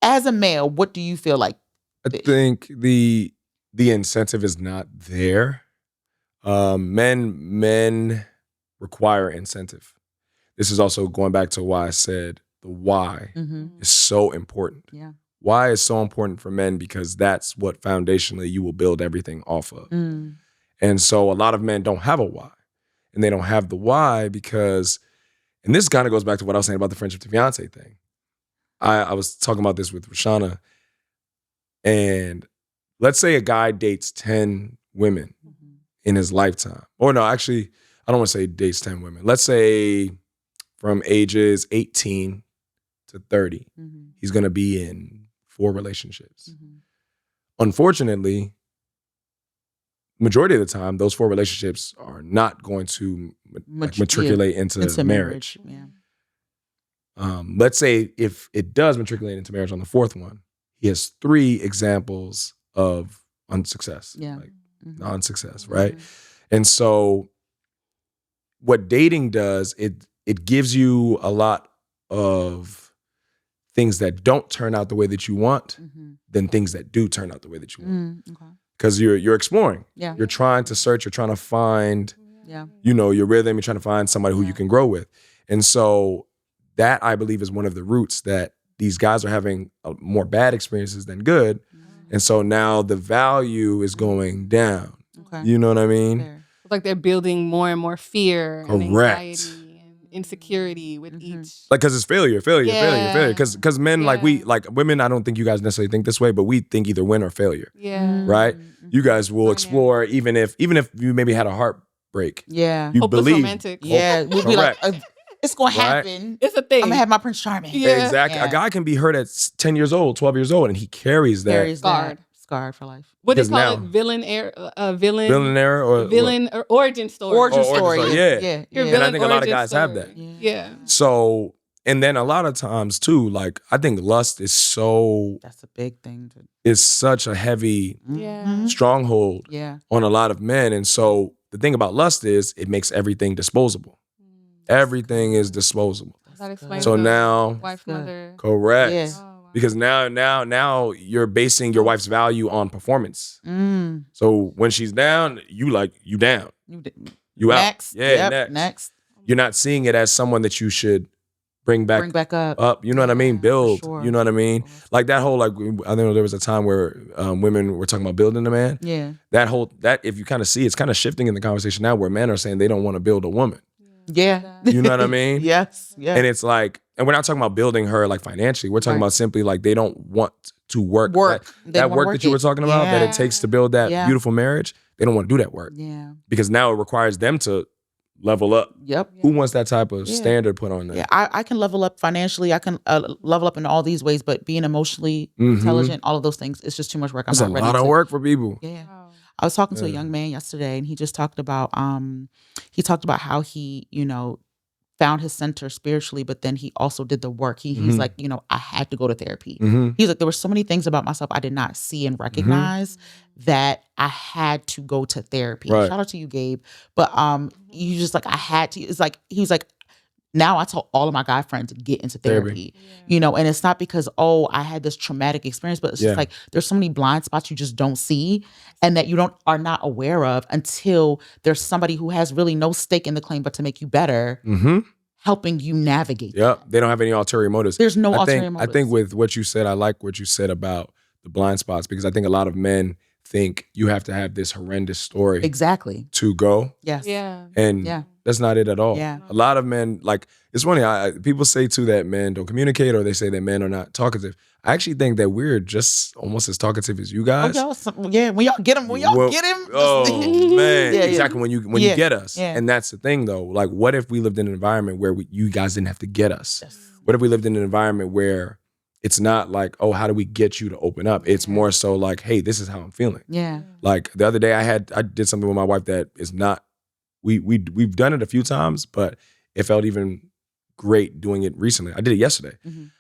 As a male, what do you feel like? I think the incentive is not there. Men require incentive. This is also going back to why I said the why is so important. Yeah. Why is so important for men because that's what foundationally you will build everything off of. Mm. And so a lot of men don't have a why. And they don't have the why because, and this kind of goes back to what I was saying about the friendship-to-fiance thing. I was talking about this with Rashana, and let's say a guy dates 10 women in his lifetime. Or no, actually, I don't want to say dates 10 women. Let's say from ages 18 to 30, he's going to be in 4 relationships. Unfortunately, majority of the time, those 4 relationships are not going to matriculate into marriage. Yeah. Let's say if it does matriculate into marriage on the 4th one, he has 3 examples of unsuccess, non-success, right? And so what dating does, it gives you a lot of things that don't turn out the way that you want than things that do turn out the way that you want. Because you're exploring. Yeah. You're trying to search, you're trying to find, your rhythm, you're trying to find somebody who you can grow with. And so that, I believe, is one of the roots that these guys are having more bad experiences than good. And so now the value is going down. Okay. You know what I mean? It's like they're building more and more fear and anxiety and insecurity with each. Like, because it's failure. Because men, like women, I don't think you guys necessarily think this way, but we think either win or failure. Yeah. Right? You guys will explore even if you maybe had a heartbreak. Yeah. You hopeless believe. Romantic. Yeah. We'll be like, it's going to happen. It's a thing. I'm going to have my Prince Charming. Yeah. Exactly. Yeah. A guy can be hurt at 10 years old, 12 years old, and he carries that. Scarred for life. What is called villain or origin story. Origin story. Yeah. And I think a lot of guys have that. Yeah. So, and then a lot of times too, like, I think lust is that's a big thing. It's such a heavy stronghold on a lot of men. And so the thing about lust is it makes everything disposable. Everything is disposable. That explains so now, wife, mother. Correct. Yeah. Because now you're basing your wife's value on performance. So when she's down, you down. You out. Next. Yeah, next. You're not seeing it as someone that you should bring back up. You know what I mean? Build. Sure. You know what I mean? Like that whole, I think there was a time where women were talking about building a man. Yeah. That if you kind of see, it's kind of shifting in the conversation now where men are saying they don't want to build a woman. Yeah. You know what I mean? Yes. Yeah. And it's like, and we're not talking about building her like financially. We're talking about simply like they don't want to work. That work that you were talking about that it takes to build that beautiful marriage. They don't want to do that work. Yeah. Because now it requires them to level up. Yep. Who wants that type of standard put on them? Yeah, I can level up financially. I can level up in all these ways, but being emotionally intelligent, all of those things, it's just too much work. It's a lot of work for people. Yeah. I was talking to a young man yesterday, and he just talked about how he, found his center spiritually, but then he also did the work. He's like, I had to go to therapy. He's like, there were so many things about myself I did not see and recognize that I had to go to therapy. Right. Shout out to you, Gabe. But you just like, I had to. It's like, he was like, now I tell all of my guy friends to get into therapy, and it's not because, I had this traumatic experience, but it's just like, there's so many blind spots you just don't see and that you are not aware of until there's somebody who has really no stake in the claim but to make you better, helping you navigate. Yep. They don't have any ulterior motives. There's no ulterior motives. I think with what you said, I like what you said about the blind spots, because I think a lot of men think you have to have this horrendous story to go. Yes. Yeah. And that's not it at all. Yeah. A lot of men, like, it's funny, people say too that men don't communicate, or they say that men are not talkative. I actually think that we're just almost as talkative as you guys. When y'all get him, oh man, exactly. When you get us, Yeah. and that's the thing though. Like, what if we lived in an environment where you guys didn't have to get us? Yes. What if we lived in an environment where it's not like, oh, how do we get you to open up? It's more so like, hey, this is how I'm feeling. Yeah. Like the other day, I did something with my wife that is not. We've done it a few times, but it felt even great doing it recently. I did it yesterday,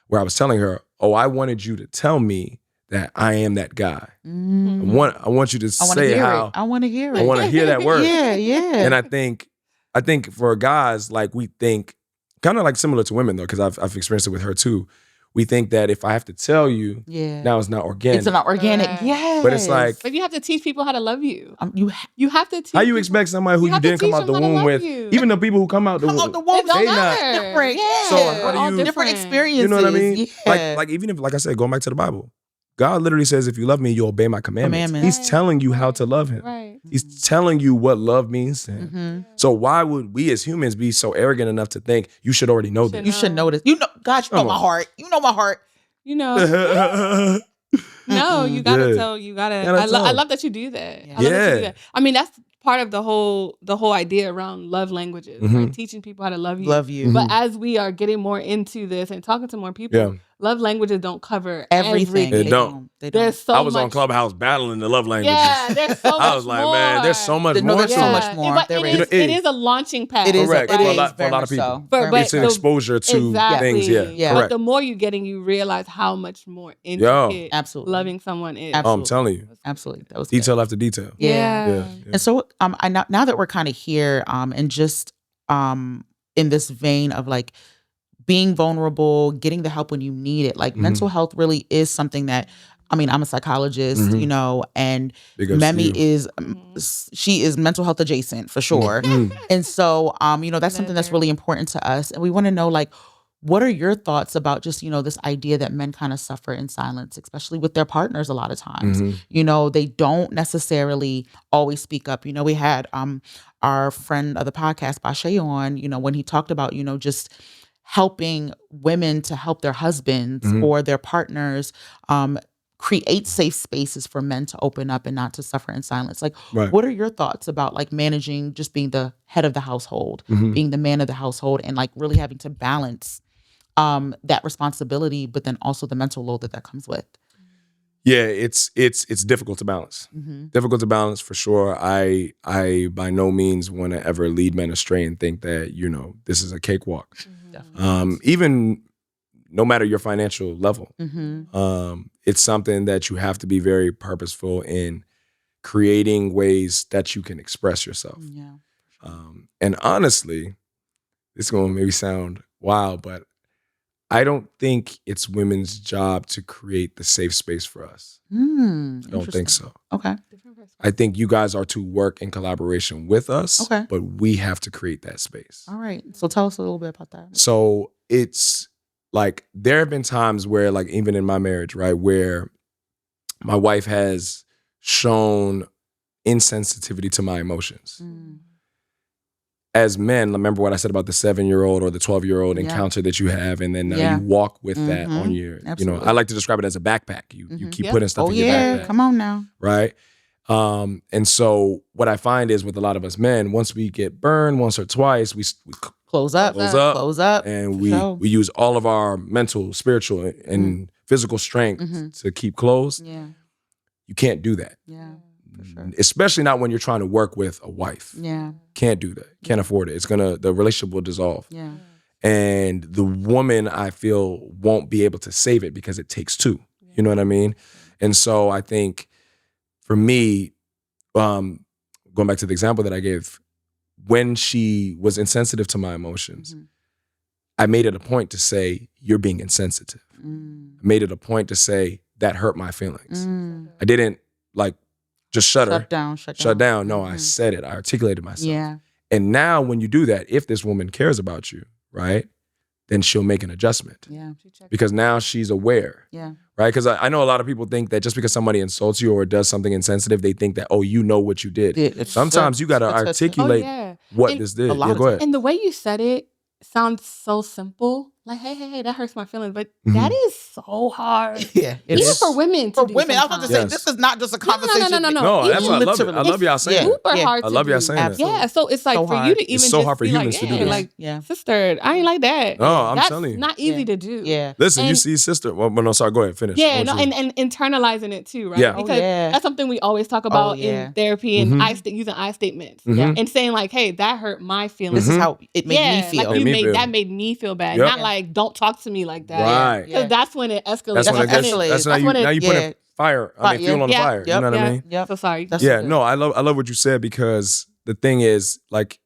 where I was telling her, "Oh, I wanted you to tell me that I am that guy. I want you to say how I want to hear it. I want to hear that word." Yeah. And I think for guys, like, we think kind of like similar to women though, because I've experienced it with her too. We think that if I have to tell you, now it's not organic. It's not organic. Right. Yes. But it's like, but you have to teach people how to love you. You have to teach. how you expect somebody who you didn't come out the womb with, even the people who come out the womb, they not different. Yeah. So how do you different experiences? You know what I mean? Yeah. Like even if, like I said, going back to the Bible, God literally says, if you love me, you'll obey my commandments. He's telling you how to love him. Right. He's telling you what love means to him. So why would we as humans be so arrogant enough to think you should already know this? You should know this. God, you know my heart. You know my heart. No, you gotta tell. You gotta. I love that you do that. I love that you do that. I mean, that's part of the whole idea around love languages, right? Teaching people how to love you. Love you. But as we are getting more into this and talking to more people, love languages don't cover everything. They don't. There's so I was much. on Clubhouse battling the love languages. Yeah, there's so much I was like, more. man, there's so much more. There's so much more. But it is a launching pad. It is correct. It For a is lot of people. So. It's an exposure to things. Yeah. But the more you're getting, you realize how much more intricate loving someone is. I'm telling you. Absolutely. That was detail after detail. Yeah. And so now that we're kind of here and just in this vein of like being vulnerable, getting the help when you need it, like mental health really is something that, I mean, I'm a psychologist, and Memi is, she is mental health adjacent for sure. And so, that's something that's really important to us. And we want to know, like, what are your thoughts about just, this idea that men kind of suffer in silence, especially with their partners a lot of times? They don't necessarily always speak up. We had our friend of the podcast, Bashe, on, when he talked about, just helping women to help their husbands or their partners create safe spaces for men to open up and not to suffer in silence. Like, what are your thoughts about like managing, just being the head of the household, being the man of the household, and like really having to balance that responsibility, but then also the mental load that comes with? Yeah, it's difficult to balance. Difficult to balance for sure. I by no means want to ever lead men astray and think that, this is a cakewalk. Even no matter your financial level, it's something that you have to be very purposeful in creating ways that you can express yourself. And honestly, this is going to maybe sound wild, but I don't think it's women's job to create the safe space for us. I don't think so. Okay. I think you guys are to work in collaboration with us, but we have to create that space. All right. So tell us a little bit about that. So it's like, there have been times where, like, even in my marriage, right, where my wife has shown insensitivity to my emotions. As men, remember what I said about the 7-year-old or the 12-year-old encounter that you have, and then you walk with that on your, I like to describe it as a backpack. You keep putting stuff in your backpack. Come on now. Right? And so what I find is with a lot of us men, once we get burned once or twice, we close up, and we use all of our mental, spiritual, and physical strength to keep closed. You can't do that. sure. Especially not when you're trying to work with a wife. Yeah. Can't do that. Can't afford it. The relationship will dissolve. Yeah. And the woman, I feel, won't be able to save it because it takes two. You know what I mean? And so I think for me, going back to the example that I gave, when she was insensitive to my emotions, I made it a point to say, you're being insensitive. I made it a point to say, that hurt my feelings. I didn't just shut down. No, I said it. I articulated myself. Yeah. And now when you do that, if this woman cares about you, right, then she'll make an adjustment. Yeah. Because now she's aware. Yeah. Right? Because I know a lot of people think that just because somebody insults you or does something insensitive, they think that, oh, you know what you did. Sometimes you got to articulate what this did. Yeah, go ahead. And the way you said it sounds so simple. Like, hey, that hurts my feelings. But that is so hard. Yeah. Even for women. For women, I was about to say, this is not just a conversation. No, that's why I love it. I love y'all saying it. Super hard to I love y'all do. saying that. Yeah, so it's like for you to even it's so hard for humans to do this. Like, sister, I ain't like that. No, I'm telling you. That's not easy to do. Yeah. Listen, you see sister. Well, no, sorry, go ahead, finish. Yeah, no, and internalizing it too, right? Yeah. Because that's something we always talk about in therapy and using I statements. And saying like, hey, that hurt my feelings. This is how it made me feel. Like that made me feel bad. Not like, don't talk to me like that. Right. Because that's when it escalates. That's when you put a fuel on the fire. You know what I mean? Yep. So sorry. No, I love what you said, because the thing is, like,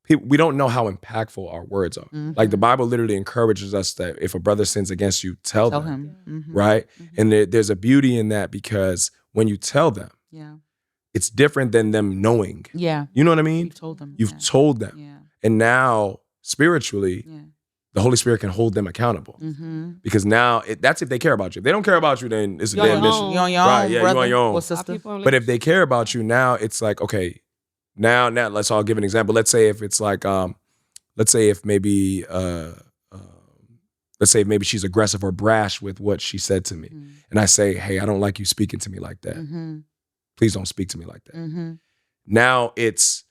we don't know how impactful our words are. Like, the Bible literally encourages us that if a brother sins against you, tell them. Right? And there's a beauty in that, because when you tell them, it's different than them knowing. Yeah. You know what I mean? You've told them. You've told them. Yeah. And now, spiritually, the Holy Spirit can hold them accountable. Because now, that's if they care about you. If they don't care about you, then it's a damn mission. You're on your own, right, yeah, brother, you're on your own. or sister. But if they care about you, now it's like, okay, now let's all give an example. Let's say if it's like, let's say if maybe she's aggressive or brash with what she said to me. And I say, hey, I don't like you speaking to me like that. Please don't speak to me like that. Now it's,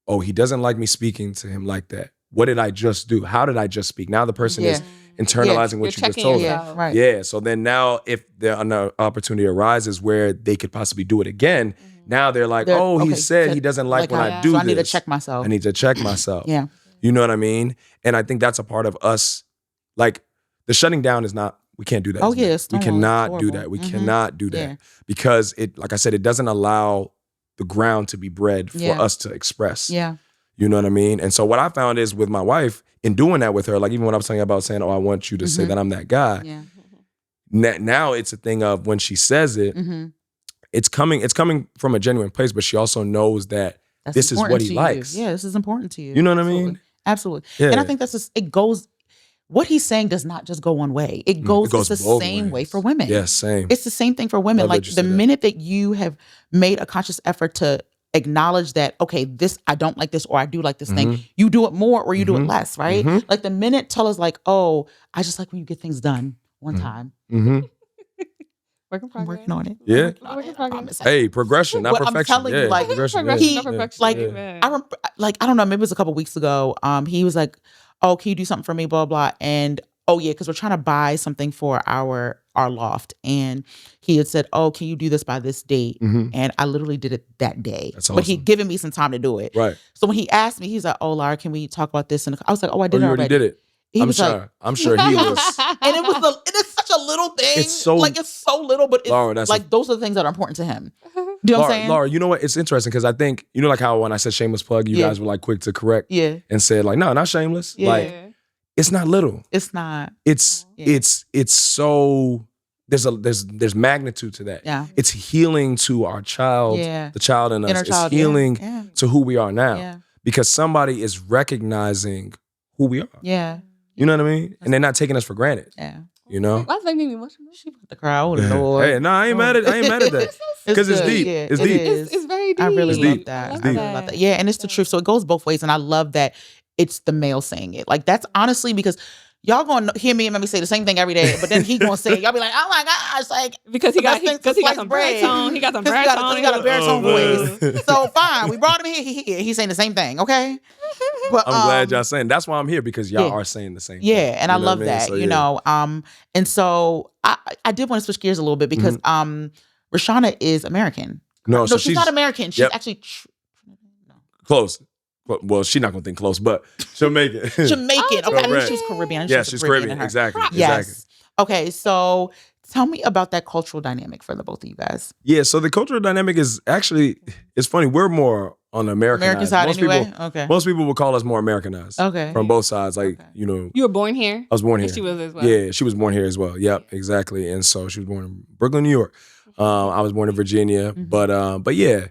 oh, he doesn't like me speaking to him like that. What did I just do? How did I just speak? Now the person is internalizing what you just told them. Right. Yeah. So then now if an opportunity arises where they could possibly do it again, now they're like, he said he doesn't like when I do this. I need to check myself. I need to check myself. Yeah. You know what I mean? And I think that's a part of us. Like, the shutting down is not, we can't do that. Oh, yes. We cannot do that. We cannot do that. Because like I said, it doesn't allow the ground to be bred for us to express. Yeah. You know what I mean? And so what I found is with my wife, in doing that with her, like even when I was talking about saying, oh, I want you to say that I'm that guy. Yeah. Now it's a thing of when she says it, it's coming from a genuine place, but she also knows that this is what he likes. Yeah, this is important to you. You know what I mean? Absolutely. Yeah. And I think that's just, it goes, what he's saying does not just go one way. It goes the same way for women. Yes, same. It's the same thing for women. Like the minute that you have made a conscious effort to acknowledge that, okay, this, I don't like this, or I do like this thing, you do it more or you do it less, right? Like the minute tell us like, oh, I just like when you get things done one time. Work in progress. I'm working on it. Yeah. Work in progress. Hey, progression, not perfection. I'm telling you, like, progression, not perfection. Like, I remember, like, I don't know, maybe it was a couple weeks ago. He was like, oh, can you do something for me, blah, blah. And, oh yeah, because we're trying to buy something for our loft. And he had said, oh, can you do this by this date? And I literally did it that day. That's awesome. But he'd given me some time to do it. Right. So when he asked me, he's like, oh, Laura, can we talk about this? And I was like, oh, I did you it already. did it. I'm sure he was. And it is such a little thing. It's so little, but it's Laura, like those are the things that are important to him. Do you know what I'm saying? Laura, you know what? It's interesting because I think, you know, like how when I said shameless plug, you guys were like quick to correct and said like, no, not shameless. Yeah. Like, it's not little. It's not. It's so, there's magnitude to that. Yeah. It's healing to our child, the child in us. Inner child, it's healing to who we are now. Yeah. Because somebody is recognizing who we are. Yeah. You know what I mean? And they're not taking us for granted. Yeah. You know? Why is that making me emotional? She put the crowd. Lord. Hey, no, I ain't mad at that. Because it's deep. Yeah, it's deep. It's very deep. I really It's love deep. that. It's I deep. really love that. Yeah, and it's the truth. So it goes both ways. And I love that it's the male saying it. Like, that's honestly because y'all gonna hear me and let me say the same thing every day, but then he gonna say it. Y'all be like, oh my gosh, like, because he got some baritone. He got some baritone. He got a baritone voice. So fine, we brought him here. He's saying the same thing, okay? But I'm glad y'all saying. That's why I'm here, because y'all are saying the same thing. Yeah, and I love that. So, you know, and so I did want to switch gears a little bit because Rashana is American. No, so she's not American. She's actually close. Well, she's not gonna think close, but Jamaican. Jamaican. Okay, I knew she was Caribbean. Yeah, she's Caribbean. Exactly. Yes. Exactly. Okay, so tell me about that cultural dynamic for the both of you guys. Yeah, so the cultural dynamic is actually, it's funny. We're more on the American side anyway? People, okay. Most people would call us more Americanized. Okay. From both sides. Like, you know. You were born here? I was born here. And she was as well? Yeah, she was born here as well. Yep, exactly. And so she was born in Brooklyn, New York. I was born in Virginia. But yeah,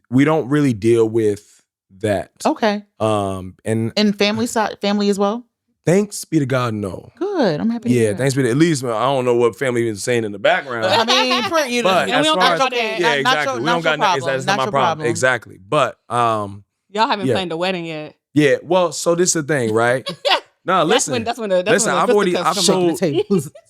we don't really deal with that. Okay. And family as well? Thanks be to God, no. Good. I'm happy to hear. Yeah, thanks be to, at least I don't know what family is saying in the background. I mean, but and we don't talk about that. Yeah, exactly. We don't got that's not my problem. Exactly. But y'all haven't planned a wedding yet. Yeah, well, so this is the thing, right? No, listen. That's when I've showed.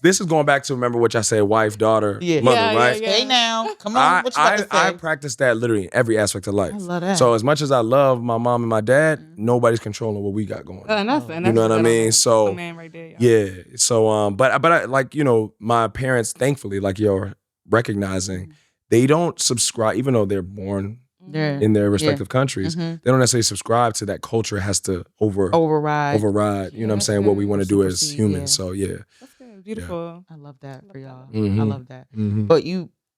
This is going back to, remember what I said, wife, daughter, mother, right? Hey now, come on. I practice that literally in every aspect of life. I love that. So as much as I love my mom and my dad, nobody's controlling what we got going on. You know what I mean? So man right there, yeah. So but I, like, you know, my parents, thankfully, like you're recognizing, they don't subscribe, even though they're born in their respective countries. They don't necessarily subscribe to that culture has to override, you know what I'm saying, what we want to do as humans. So that's good. Beautiful. I love that for y'all. I love that. But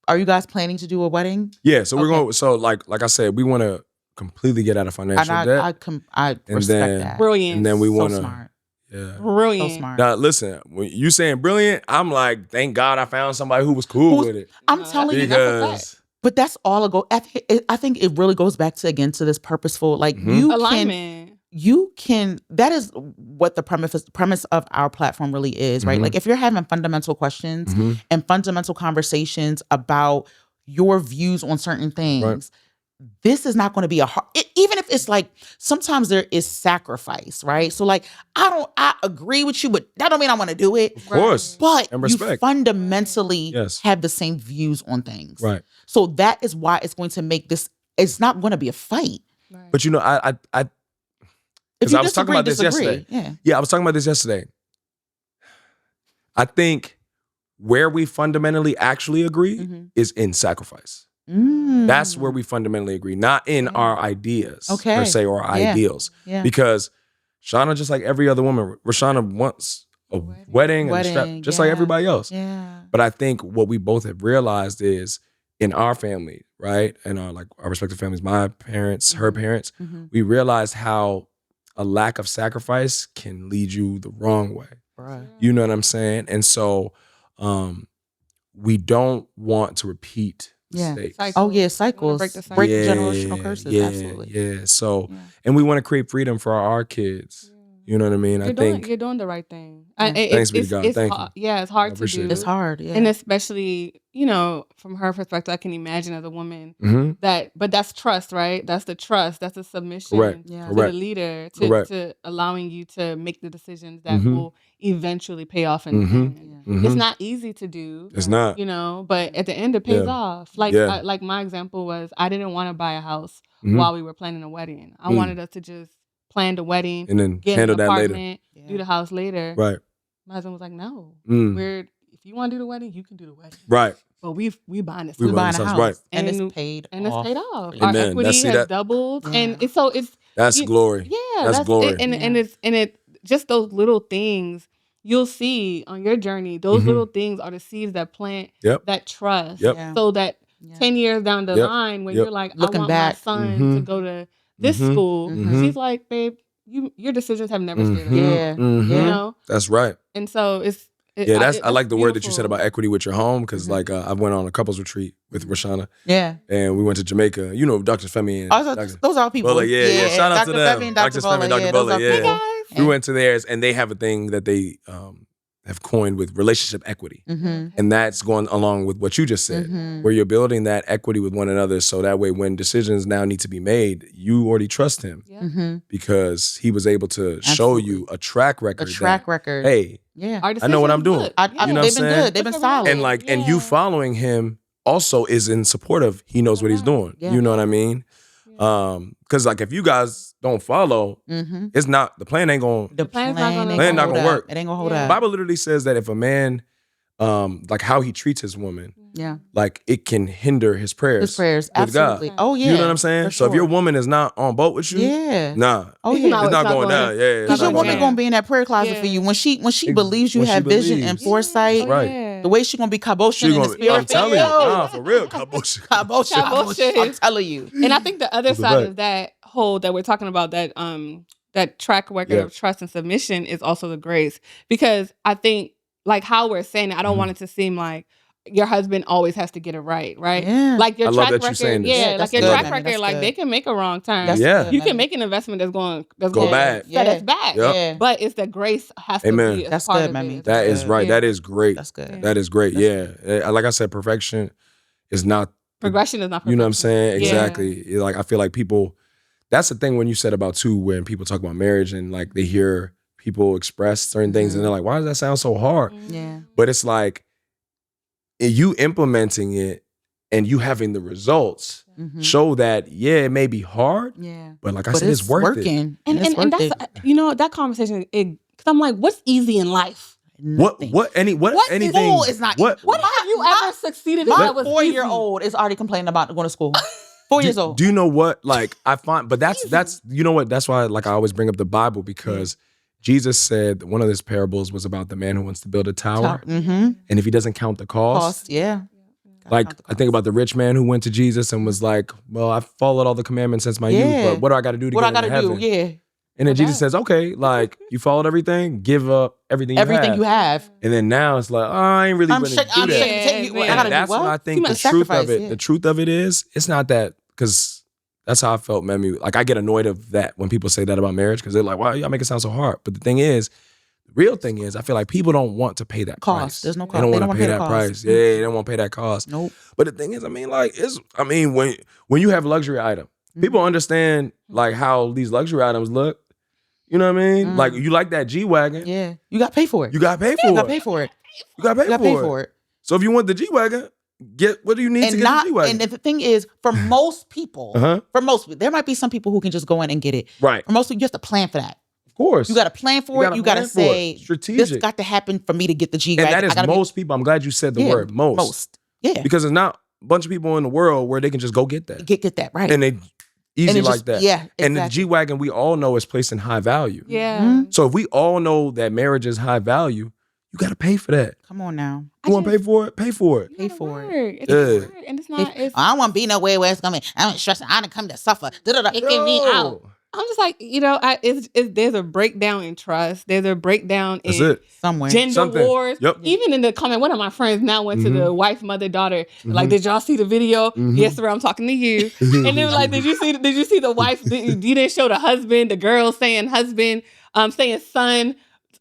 are you guys planning to do a wedding? Yeah, so we're going, so like I said, we want to completely get out of financial debt. I respect that. Brilliant. And then we want to smart. Yeah. Brilliant. So smart. Now listen, when you saying brilliant, I'm like, thank God I found somebody who was cool with it. I'm telling you, that's a fact. But that's all I think it really goes back to this purposeful, like alignment. That is what the premise of our platform really is, right? Like if you're having fundamental questions and fundamental conversations about your views on certain things, this is not going to be even if it's like, sometimes there is sacrifice, right? So like, I agree with you, but that don't mean I want to do it. Of course. But you fundamentally have the same views on things. Right. So that is why it's going to make this, it's not going to be a fight. Right. But you know, I because I was talking about this yesterday. Yeah, I was talking about this yesterday. I think where we fundamentally actually agree is in sacrifice. That's where we fundamentally agree, not in our ideas per se, or our ideals. Because Shauna, just like every other woman, Rashana wants a wedding and a strap, just like everybody else. But I think what we both have realized is in our family, right, and our respective families, my parents, her parents, we realized how a lack of sacrifice can lead you the wrong way. Right. You know what I'm saying? And so we don't want to repeat mistakes. Cycles. Break the generational curses. Absolutely. Yeah. So, and we want to create freedom for our kids. You know what I mean? I think you're doing the right thing. Thanks be to God. Thank you. Yeah, it's hard to do. It's hard. Yeah. And especially, you know, from her perspective, I can imagine as a woman but that's trust, right? That's the trust. That's the submission to the leader, to allowing you to make the decisions that will eventually pay off in the end. It's not easy to do. It's not. You know, but at the end it pays off. Like my example was, I didn't want to buy a house while we were planning a wedding. I wanted us to just plan the wedding and then get handle an that apartment, later. do the house later. Right. My husband was like, no, if you want to do the wedding, you can do the wedding. Right. But we buying this. We buying a house. Right. And it's paid off. And it's paid off. Amen. Our equity has doubled. And that's glory. Yeah. That's glory. And it's just those little things you'll see on your journey. Those little things are the seeds that plant that trust. So that 10 years down the line, when you're like, looking I want back, my son to go to this school, she's like, babe, your decisions have never stayed alone. You know? That's right. And so I like the word that you said about equity with your home, because like I went on a couples retreat with Rashana. Yeah. And we went to Jamaica. You know, Dr. Femi and those are people. Bullock, yeah. Shout out to them. Femi and Dr. Femi, Dr. Bullock, Hey guys. We went to theirs, and they have a thing that they have coined with relationship equity. And that's going along with what you just said, where you're building that equity with one another, so that way when decisions now need to be made, you already trust him because he was able to show you a track record. Hey, I know what I'm doing. You know they've been good. They've been solid. And and you following him also is in support of, he knows what he's doing. You know what I mean? Because like if you guys don't follow, it's not, the plan ain't going. The plan not gonna work. It ain't gonna hold up. The Bible literally says that if a man like how he treats his woman. Yeah. Like it can hinder his prayers. His prayers, with absolutely. God. Oh yeah. You know what I'm saying? For So if your sure. woman is not on boat with you, Yeah. oh yeah. it's not going down. Yeah. Because your woman jam. gonna be in that prayer closet for you when she believes you When she have vision and believes. foresight. Right. The way she gonna be kaboshing in the spirit. I'm telling you, nah, for real, kabosh. Kabosh. I'm telling you. And I think the other That's a side fact. of that whole that we're talking about, that track record of trust and submission, is also the grace. Because I think, like how we're saying it, I don't want it to seem like your husband always has to get it right? Yeah. Like your I love track that you're record, saying this. Yeah, like your that's track good, record, Mammy, like that's they good. can make a wrong turn. That's Yeah. good, You can Mammy. make an investment that's going Go bad. set us back. Yep. Yeah. But it's the grace has Amen. to be a That's part good, of Mammy. it. That is right. Yeah. That is great. That's good. That is great. That's Yeah. Like I said, perfection is not Progression is not perfection. You know what I'm saying? Yeah. Exactly. Like I feel like people, that's the thing when you said about too, when people talk about marriage and like they hear people express certain things and they're like, why does that sound so hard? Yeah. But it's like you implementing it and you having the results show that, yeah, it may be hard, Yeah. but like I said, it's worth it. And And it's worth that's it. that conversation. Because I'm like, what's easy in life? Nothing. Anything School is not what easy. What have you ever succeeded in My that was 4-year-old is already complaining about going to school. 4 years old. Do you know what? Like I find, but that's you know what? That's why like I always bring up the Bible because Jesus said one of his parables was about the man who wants to build a tower, and if he doesn't count the cost, Yeah. like I think about the rich man who went to Jesus and was like, "Well, I followed all the commandments since my youth, but what do I got to do to What I get into gotta heaven?" do? Yeah. And then Jesus says, "Okay, like you followed everything, give up everything you have. And then now it's like, oh, I ain't really going to do that. Yeah, I gotta And that's do what? what I think the Too much truth of sacrifice, it. yeah. The truth of it is, it's not that because that's how I felt, Mammy. Like I get annoyed of that when people say that about marriage because they're like, "Wow, y'all make it sound so hard." But the thing is, the real thing is, I feel like people don't want to pay that Cost. price. There's no cost. They don't They want don't to pay wanna that pay the price. cost. Yeah, they don't want to pay that cost. Nope. But the thing is, I mean, like, when you have luxury item, people understand like how these luxury items look. You know what I mean? Like you like that G-Wagon. Yeah. You got to pay for it. You got to pay for it. You got to pay for it. You got to You got to pay for it. So if you want the G-Wagon, what do you need to get the G-Wagon? And the thing is, for most people, there might be some people who can just go in and get it. Right. For most people, you have to plan for that. Of course. You got to plan for it. You got to say, strategic. this got to happen for me to get the G-Wagon. And that is most people. I'm glad you said the word most. Most. Yeah. Because there's not a bunch of people in the world where they can just go get that. Get that, right. And they easy like that. Yeah, exactly. And the G-Wagon, we all know is placed in high value. Yeah. So if we all know that marriage is high value, you got to pay for that. Come on now. You want to pay for it? Pay for it. Pay for it. it. It's hard. And it's not. I don't want to be nowhere where it's going to be. I'm stressing. I didn't come to suffer. It get me out. I'm just like, there's a breakdown in trust. There's a breakdown in somewhere. Gender wars. Yep. Even in the comment, one of my friends now went to the wife, mother, daughter. Like, did y'all see the video? Yes, sir. I'm talking to you. And they were like, did you see the wife? You didn't show the husband, the girl saying husband, saying son,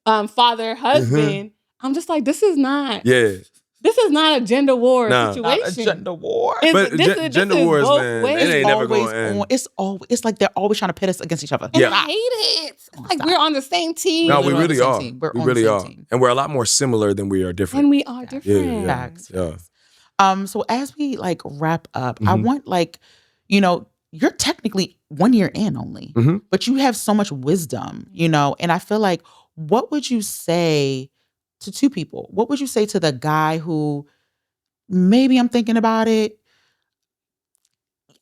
father, husband. I'm just like, this is not. Yeah. This is not a gender war situation. Not a gender war. But gender wars, man, it ain't never going to end. It's like they're always trying to pit us against each other. And I hate it. Like we're on the same team. No, we really are. We really are. And we're a lot more similar than we are different. And we are different. Yeah. So as we like wrap up, I want you're technically 1 year in only, but you have so much wisdom, and I feel like, what would you say to two people? What would you say to the guy who maybe I'm thinking about it,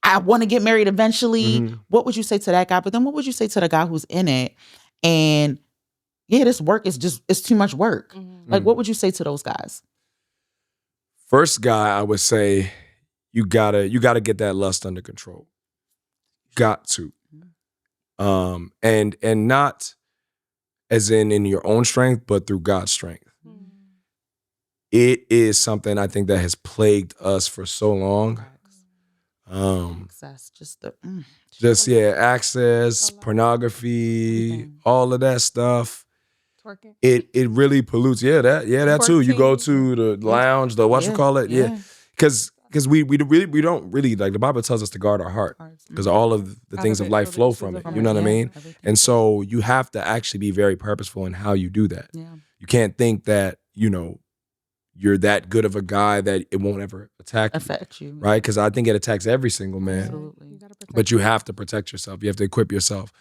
I want to get married eventually? What would you say to that guy? But then what would you say to the guy who's in it and this work is it's too much work? Like, what would you say to those guys? First guy, I would say you gotta get that lust under control. Got to. And not as in your own strength, but through God's strength. It is something I think that has plagued us for so long. Access, access, pornography, all of that stuff. Twerking. It really pollutes. That too. You go to the lounge, the because we don't really, like, the Bible tells us to guard our heart because all of the things of life flow from it. You know what I mean? And so you have to actually be very purposeful in how you do that. Yeah. You can't think that, you're that good of a guy that it won't ever affect you. Right? Because I think it attacks every single man. Absolutely. But you have to protect yourself. You have to equip yourself.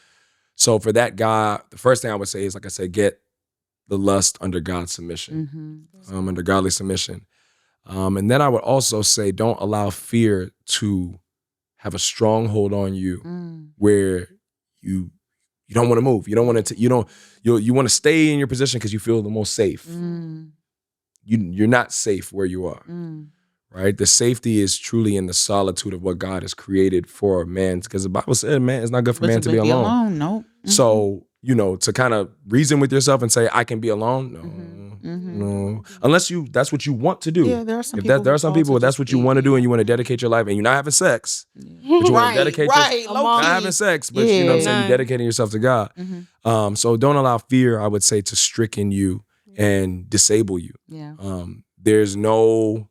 So for that guy, the first thing I would say is, like I said, get the lust under God's submission, under godly submission. And then I would also say, don't allow fear to have a stronghold on you where you don't want to move. You don't want to. You want to stay in your position because you feel the most safe. You're not safe where you are. Right? The safety is truly in the solitude of what God has created for man. Because the Bible said, man, it's not good for man to be alone. No. So, to kind of reason with yourself and say, I can be alone. No. Unless that's what you want to do. Yeah, there are some people. There are some people, that's what you want to do and you want to dedicate your life and you're not having sex. But you want to dedicate not having sex, but you know what I'm saying, you're dedicating yourself to God. So don't allow fear, I would say, to stricken you and disable you. Yeah. There's no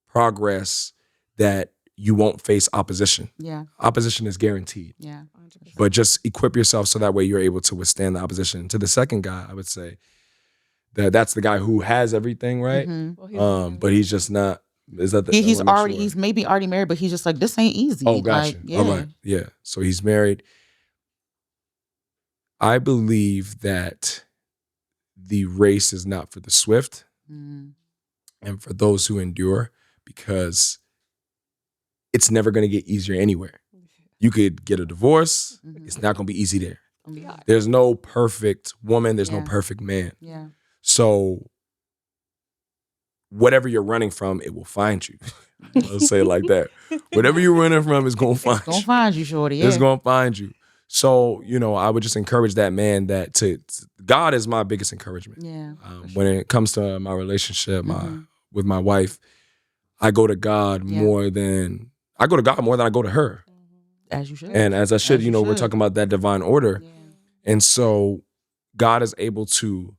progress that you won't face opposition. Yeah. Opposition is guaranteed. Yeah. 100%. But just equip yourself so that way you're able to withstand the opposition. To the second guy, I would say that's the guy who has everything, right? But he's just not. Is that the? He's maybe already married, but he's just like, this ain't easy. Oh, gotcha. All right. Yeah. So he's married. I believe that the race is not for the swift and for those who endure, because it's never going to get easier anywhere. You could get a divorce. It's not going to be easy there. There's no perfect woman. There's no perfect man. Yeah. So whatever you're running from, it will find you. Let's say it like that. Whatever you're running from is going to find you. It's going to find you, shorty. Yeah. It's going to find you. So, I would just encourage that man that God is my biggest encouragement. Yeah. When it comes to my relationship with my wife, I go to God more than I go to her. As you should. And as I should, we're talking about that divine order. Yeah. And so God is able to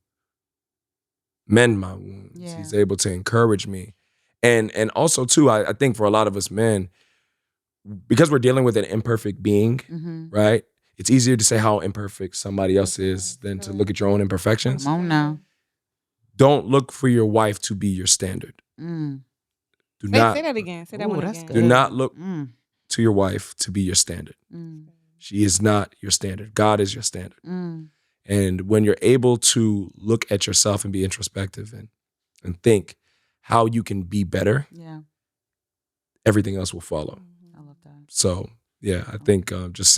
mend my wounds. Yeah. He's able to encourage me. And also too, I think for a lot of us men, because we're dealing with an imperfect being, right? It's easier to say how imperfect somebody else is than to look at your own imperfections. Come on now. Don't look for your wife to be your standard. Mm. Do not say that again. Say that one that's again. good. do not look to your wife to be your standard. She is not your standard. God is your standard. And when you're able to look at yourself and be introspective and think how you can be better, everything else will follow. I love that. So yeah, I think just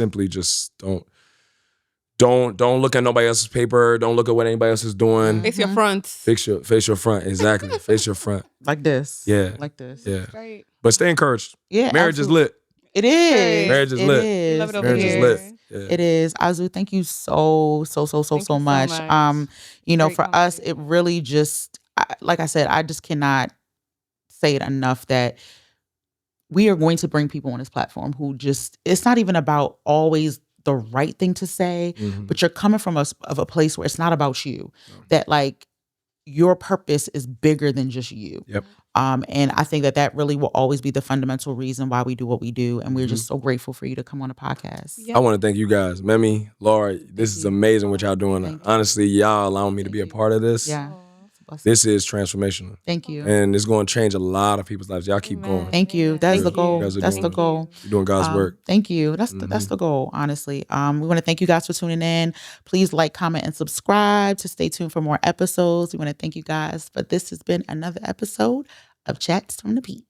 don't look at nobody else's paper. Don't look at what anybody else is doing. Face your front. Face your front. Exactly. Face your front. Like this. Yeah. Like this. Yeah. Right. But stay encouraged. Yeah. Marriage absolutely. is lit. It is. Marriage is It lit. is. Love it over Marriage here. is lit. Yeah. It is. Azu, thank you so Thank you much. so much. Great For us, conversation. it really just, like I said, I just cannot say it enough that we are going to bring people on this platform who just, it's not even about always the right thing to say, but you're coming from a place where it's not about you. That like your purpose is bigger than just you. Yep. And I think that really will always be the fundamental reason why we do what we do. And we're just so grateful for you to come on the podcast. Yeah. I want to thank you guys. Memi, Laura, this is amazing what y'all doing. Thank you. Honestly, y'all allowing me to be a part of this. Yeah. This is transformational. Thank you. And it's going to change a lot of people's lives. Y'all keep going. Thank you. That's the You goal. guys are That's the doing- goal. You're doing God's work. Thank you. That's the goal, honestly. We want to thank you guys for tuning in. Please like, comment, and subscribe to stay tuned for more episodes. We want to thank you guys. But this has been another episode of Chats from the Peak.